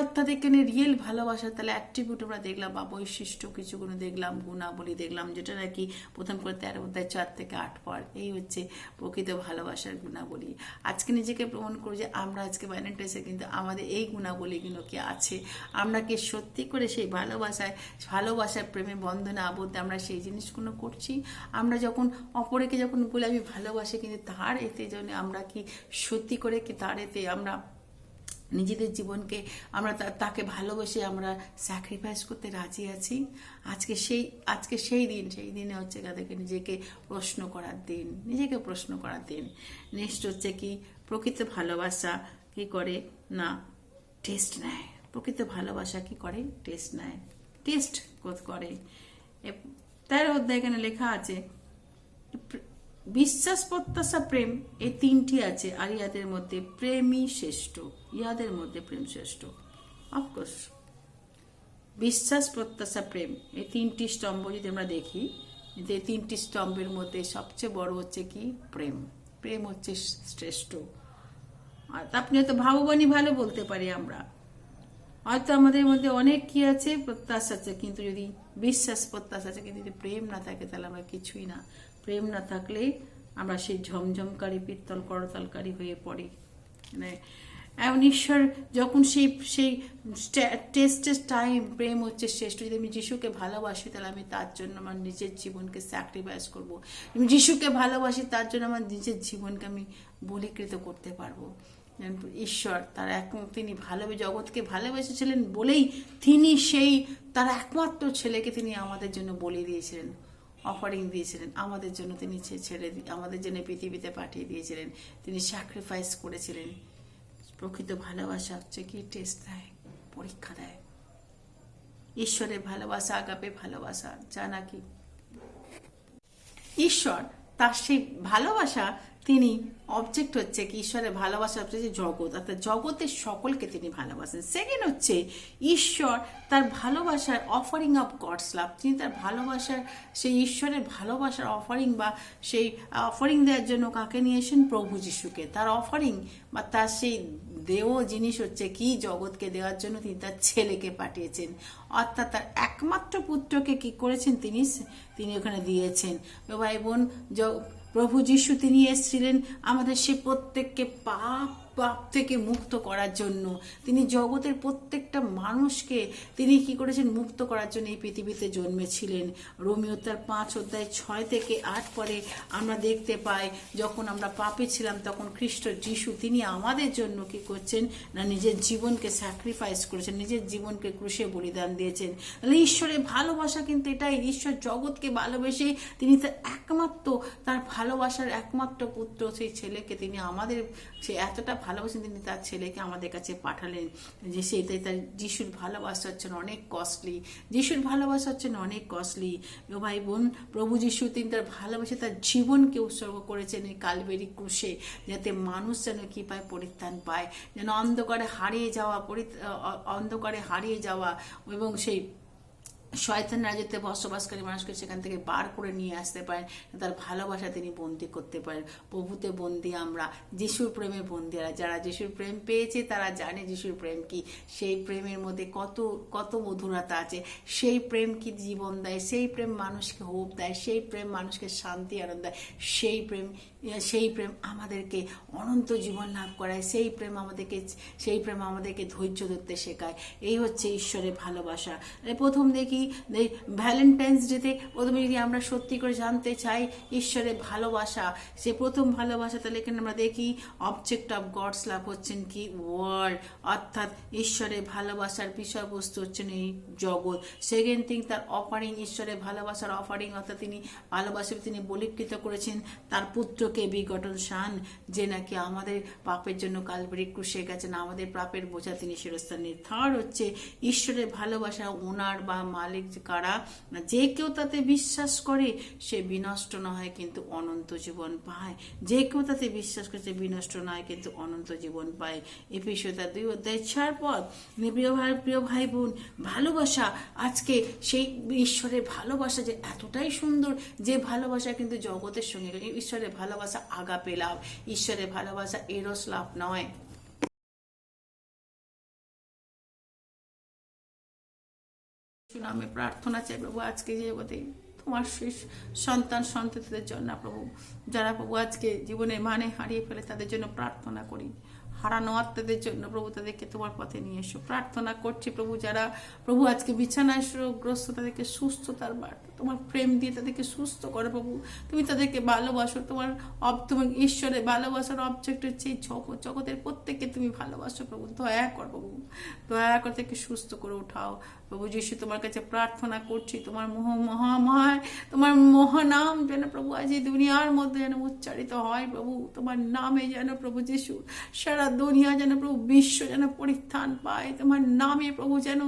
অর্থাৎ এখানে রিয়েল ভালোবাসা তাহলে অ্যাট্রিবিউট আমরা দেখলাম বা বৈশিষ্ট্য কিছুগুলো দেখলাম, গুণাবলী দেখলাম, যেটা নাকি প্রথম করে 13 অধ্যায় 4 থেকে 8 পর। এই হচ্ছে প্রকৃত ভালোবাসার গুণাবলী। আজকে নিজেকে প্রমাণ করি যে আমরা আজকে ভ্যালেন্টাইন্সে কিন্তু আমাদের এই গুণাবলীগুলো কি আছে, আমরা কি সত্যি করে সেই ভালোবাসার প্রেমে বন্ধনে আবদ্ধ আমরা সেই জিনিসগুলো করছি। আমরা যখন অপরকে যখন বলে আমি ভালোবাসি, কিন্তু তার এতে জন্য আমরা কি সত্যি করে কি তার এতে আমরা নিজেদের জীবনকে আমরা তাকে ভালোবেসে আমরা স্যাক্রিফাইস করতে রাজি আছি। আজকে সেই দিনে হচ্ছে তাদেরকে নিজেকে প্রশ্ন করার দিন, নিজেকে প্রশ্ন করার দিন। নেক্সট হচ্ছে কি, প্রকৃত ভালোবাসা কি করে না, টেস্ট নেয়। প্রকৃত ভালোবাসা কি করে, টেস্ট নেয়, টেস্ট করে। 13 অধ্যায় এখানে লেখা আছে বিশ্বাস, প্রত্যাশা, প্রেম, এই 3টি আছে, আর ইহাদের মধ্যে প্রেমই শ্রেষ্ঠ। ইহাদের মধ্যে প্রেম শ্রেষ্ঠ। অফকোর্স বিশ্বাস, প্রত্যাশা, প্রেম, এই 3টি স্তম্ভ যদি আমরা দেখি, যে 3টি স্তম্ভের মধ্যে সবচেয়ে বড় হচ্ছে কি, প্রেম। প্রেম হচ্ছে শ্রেষ্ঠ। আর আপনি হয়তো ভাববানি ভালো বলতে পারি আমরা, হয়তো আমাদের মধ্যে অনেক কি আছে, প্রত্যাশা আছে, কিন্তু যদি বিশ্বাস, প্রত্যাশা আছে, কিন্তু যদি প্রেম না থাকে তাহলে আমরা কিছুই না। প্রেম না থাকলে আমরা সেই ঝমঝমকারী পিত্তল করতলকারী হয়ে পড়ি। মানে এমন ঈশ্বর যখন সেই টেস্টের টাইম, প্রেম হচ্ছে শ্রেষ্ঠ। যদি আমি যিশুকে ভালোবাসি তাহলে আমি তার জন্য আমার নিজের জীবনকে স্যাক্রিফাইস করব। আমি যিশুকে ভালোবাসি তার জন্য আমার নিজের জীবনকে আমি বলিকৃত করতে পারবো। ঈশ্বর তিনি জগৎকে ভালোবেসেছিলেন বলেই তিনি তার একমাত্র ছেলেকে তিনি আমাদের জন্য বলি দিয়েছিলেন, অফারিং দিয়েছিলেন, আমাদের জন্য তিনি আমাদের জন্য পৃথিবীতে পাঠিয়ে দিয়েছিলেন, তিনি স্যাক্রিফাইস করেছিলেন। প্রকৃত ভালোবাসা হচ্ছে কি, টেস্ট দেয়, পরীক্ষা দেয়। ঈশ্বরের ভালোবাসা আগাপে ভালোবাসা, যা নাকি ঈশ্বর তার সেই ভালোবাসা, তিনি অবজেক্ট হচ্ছে কি, ঈশ্বরের ভালোবাসা হচ্ছে যে জগৎ, অর্থাৎ জগতের সকলকে তিনি ভালোবাসেন। সেকেন্ড হচ্ছে ঈশ্বর তার ভালোবাসার অফারিং অফ গডস লাভ, তিনি তার ভালোবাসার সেই ঈশ্বরের ভালোবাসার অফারিং বা সেই অফারিং দেওয়ার জন্য কাকে নিয়ে এসেছেন, প্রভু যিশুকে। তার অফারিং বা তার সেই দেও জিনিস হচ্ছে কি, জগৎকে দেওয়ার জন্য তিনি তার ছেলেকে পাঠিয়েছেন, অর্থাৎ তার একমাত্র পুত্রকে কি করেছেন, তিনি ওখানে দিয়েছেন। ভাই বোন, প্রভু যিশু তিনি এসেছিলেন আমাদের সে প্রত্যেককে পাপ থেকে মুক্ত করার জন্য। তিনি জগতের প্রত্যেকটা মানুষকে তিনি কি করেছেন, মুক্ত করার জন্য এই পৃথিবীতে জন্মেছিলেন। রোমিও তার 5 অধ্যায় 6 থেকে 8 পরে আমরা দেখতে পাই, যখন আমরা পাপে ছিলাম তখন খ্রিস্ট যিশু তিনি আমাদের জন্য কি করছেন না, নিজের জীবনকে স্যাক্রিফাইস করেছেন, নিজের জীবনকে ক্রুশে বলিদান দিয়েছেন। তাহলে ঈশ্বরের ভালোবাসা কিন্তু এটাই, ঈশ্বর জগৎকে ভালোবেসে তিনি তার ভালোবাসার একমাত্র পুত্র সেই ছেলেকে তিনি আমাদের সে এতটা ভালোবাসেন, তিনি তার ছেলেকে আমাদের কাছে পাঠালেন। যে সেইটাই তার যিশুর ভালোবাসা হচ্ছেন অনেক কস্টলি, যিশুর ভালোবাসা হচ্ছেন অনেক কস্টলি। ভাই বোন, প্রভু যিশু তিনি তার ভালোবাসে তার জীবনকে উৎসর্গ করেছেন এই কালবেরি ক্রুশে, যাতে মানুষ যেন কি পায়, পরিত্রাণ পায়, যেন অন্ধকারে হারিয়ে যাওয়া এবং সেই শয়তান রাজত্বে বসবাসকারী মানুষকে সেখান থেকে বার করে নিয়ে আসতে পারেন, তার ভালোবাসা তিনি বন্দী করতে পারেন। প্রভুতে বন্দী আমরা, যিশুর প্রেমে বন্দী। যারা যিশুর প্রেম পেয়েছে তারা জানে যিশুর প্রেম কি, সেই প্রেমের মধ্যে কত মধুরতা আছে। সেই প্রেম কি জীবন দেয়, সেই প্রেম মানুষকে হোপ দেয়, সেই প্রেম মানুষকে শান্তি আনন্দ দেয়, সেই প্রেম আমাদেরকে অনন্ত জীবন লাভ করায়, সেই প্রেম আমাদেরকে ধৈর্য ধরতে শেখায়। এই হচ্ছে ঈশ্বরের ভালোবাসা। প্রথম দেখি ভ্যালেন্টাইন্স ডেতে প্রথমে যদি আমরা সত্যি করে জানতে চাই ঈশ্বরের ভালোবাসা, সে প্রথম ভালোবাসা, তাহলে এখানে আমরা দেখি অবজেক্ট অফ গডস লাভ হচ্ছেন কি, ওয়ার্ল্ড, অর্থাৎ ঈশ্বরের ভালোবাসার বিষয়বস্তু হচ্ছেন এই জগৎ। সেকেন্ড থিং, তার অফারিং, ঈশ্বরের ভালোবাসার অফারিং, অর্থাৎ তিনি ভালোবাসে তিনি বলিকৃত করেছেন তার পুত্রকে তোকে বিঘটন শান, যে নাকি আমাদের পাপের জন্য কালভারি ক্রুশে গেছেন, আমাদের পাপের বোঝা তিনি শিরস্থান নিয়ে। থার্ড হচ্ছে ঈশ্বরের ভালোবাসা, ওনার বা মালিক কারা, যে কেউ তাতে বিশ্বাস করে সে বিনষ্ট না হয় কিন্তু অনন্ত জীবন পায়। যে কেউ তাতে বিশ্বাস করে সে বিনষ্ট না হয় কিন্তু অনন্ত জীবন পায়। এফেসীয় 2:4 পদ। প্রিয় ভাই বোন, ভালোবাসা আজকে সেই ঈশ্বরের ভালোবাসা যে এতটাই সুন্দর, যে ভালোবাসা কিন্তু জগতের সঙ্গে, ঈশ্বরের ভালোবাসা আগাপে লাভ, ঈশ্বরের ভালোবাসা এরস লাভ নয়। আমি প্রার্থনা চাই প্রভু আজকে যে তোমার শেষ সন্তান সন্ততিদের জন্য প্রভু, যারা প্রভু আজকে জীবনের মানে হারিয়ে ফেলে তাদের জন্য প্রার্থনা করি। হারানো আত্মাদের জন্য প্রভু তাদেরকে তোমার পথে নিয়ে এসো। প্রার্থনা করছি প্রভু যারা প্রভু আজকে বিছানায় রোগগ্রস্ত, তাদেরকে সুস্থতার বার্তা তোমার প্রেম দিয়ে তাদেরকে সুস্থ করো প্রভু। তুমি তাদেরকে ভালোবাসো, তোমার ঈশ্বরের ভালোবাসার অবজেক্ট হচ্ছে এই জগতের প্রত্যেককে তুমি ভালোবাসো প্রভু। দয়া কর প্রভু, দয়া করে তাদেরকে সুস্থ করে উঠাও প্রভু যিশু। তোমার কাছে প্রার্থনা করছি তোমার মহাময়, তোমার মহানাম যেন প্রভু আজ এই দুনিয়ার মধ্যে যেন উচ্চারিত হয় প্রভু। তোমার নামে যেন প্রভু যিশু সারা দুনিয়া যেন প্রভু, বিশ্ব যেন পরিত্রাণ পায় তোমার নামে প্রভু। যেন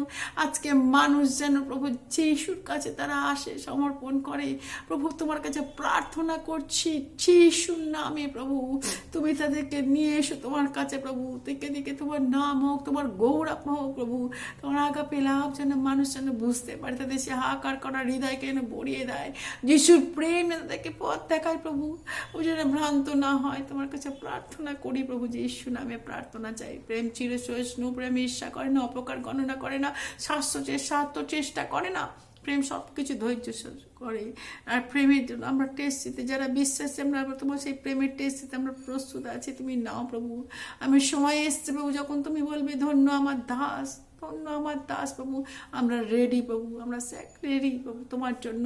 আজকে মানুষ যেন প্রভু যিশুর কাছে তারা আসে, সমর্পণ করে প্রভু। তোমার কাছে প্রার্থনা করছি যিশুর নামে প্রভু, তুমি তাদেরকে নিয়ে এসো তোমার কাছে প্রভু। দিকে দিকে তোমার নাম হোক, তোমার গৌরব হোক প্রভু। তোমার আগাপে লাভ যেন মানুষ যেন বুঝতে পারে, তাদের সে হাহাকার করা হৃদয়কে যেন ভরিয়ে দেয়। যিশুর প্রেম তাদেরকে পথ দেখায় প্রভু, ও যেন ভ্রান্ত না হয়। তোমার কাছে প্রার্থনা করি প্রভু, যিশু নামে প্রার্থনা চাই। প্রেম চিরসহিষ্ণু, প্রেম ঈর্ষা করে না, অপকার গণনা করে না, স্বার্থ চেষ্টা করে না। প্রেম সবকিছু ধৈর্য করে। আর প্রেমের জন্য আমরা টেস্ট দিতে যারা বিশ্বাসী, আমরা তোমার সেই প্রেমের টেস্ট দিতে আমরা প্রস্তুত আছি। তুমি নাও প্রভু। আমি সময় এসছে প্রভু যখন তুমি বলবে ধন্য আমার দাস, ধন্য আমার দাস প্রভু। আমরা রেডি প্রভু, আমরা রেডি প্রভু তোমার জন্য,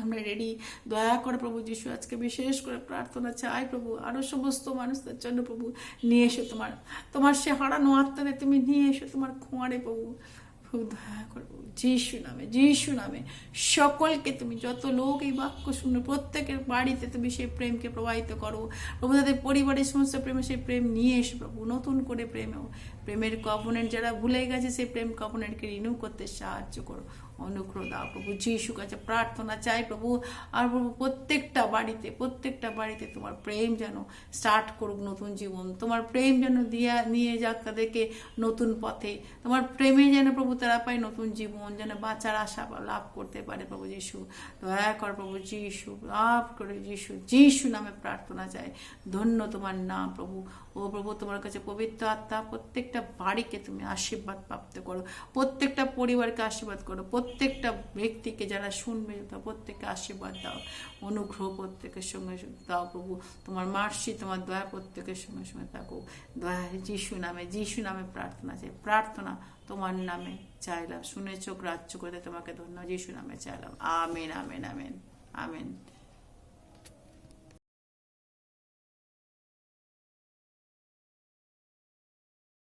আমরা রেডি। দয়া করে প্রভু যিশু আজকে বিশেষ করে প্রার্থনা চাই প্রভু আরো সমস্ত মানুষদের জন্য প্রভু। নিয়ে এসো তোমার সে হারানো আত্মারে তুমি নিয়ে এসো তোমার খোঁয়ারে প্রভু। দয়া করবো যিশু নামে সকলকে তুমি, যত লোক এই বাক্য শুনে প্রত্যেকের বাড়িতে তুমি সেই প্রেমকে প্রবাহিত করো প্রভু। তাদের পরিবারের সমস্ত প্রেমে সেই প্রেম নিয়ে এসো প্রভু। নতুন করে প্রেমের কভনেন্ট যারা ভুলে গেছে সেই প্রেম কভনেন্টকে রিনিউ করতে সাহায্য করো, অনুগ্রহ দাও প্রভু। যিশু কাছে প্রার্থনা চাই প্রভু। আর প্রভু প্রত্যেকটা বাড়িতে তোমার প্রেম যেন স্টার্ট করুক নতুন জীবন। তোমার প্রেম যেন নিয়ে যাক তাদেরকে নতুন পথে। তোমার প্রেমে যেন প্রভু তারা পায় নতুন জীবন, যেন বাঁচার আশা লাভ করতে পারে প্রভু যিশু। দয়া কর প্রভু যিশু, লাভ করে যিশু নামে প্রার্থনা চাই। ধন্য তোমার নাম প্রভু। ও প্রভু তোমার কাছে পবিত্র আত্মা প্রত্যেকটা বাড়িকে তুমি আশীর্বাদ প্রাপ্ত করো, প্রত্যেকটা পরিবারকে আশীর্বাদ করো, প্রত্যেকটা ব্যক্তিকে যারা শুনবে প্রত্যেককে আশীর্বাদ দাও, অনুগ্রহ প্রত্যেকের সঙ্গে দাও প্রভু। তোমার মার্সি, তোমার দয়া প্রত্যেকের সঙ্গে সঙ্গে থাকুক। দয়া যিশু নামে প্রার্থনা চাই। প্রার্থনা তোমার নামে চাইলাম, শুনে চোখ রাজ্য করে তোমাকে ধন্য যিশু নামে চাইলাম। Amen amen amen amen.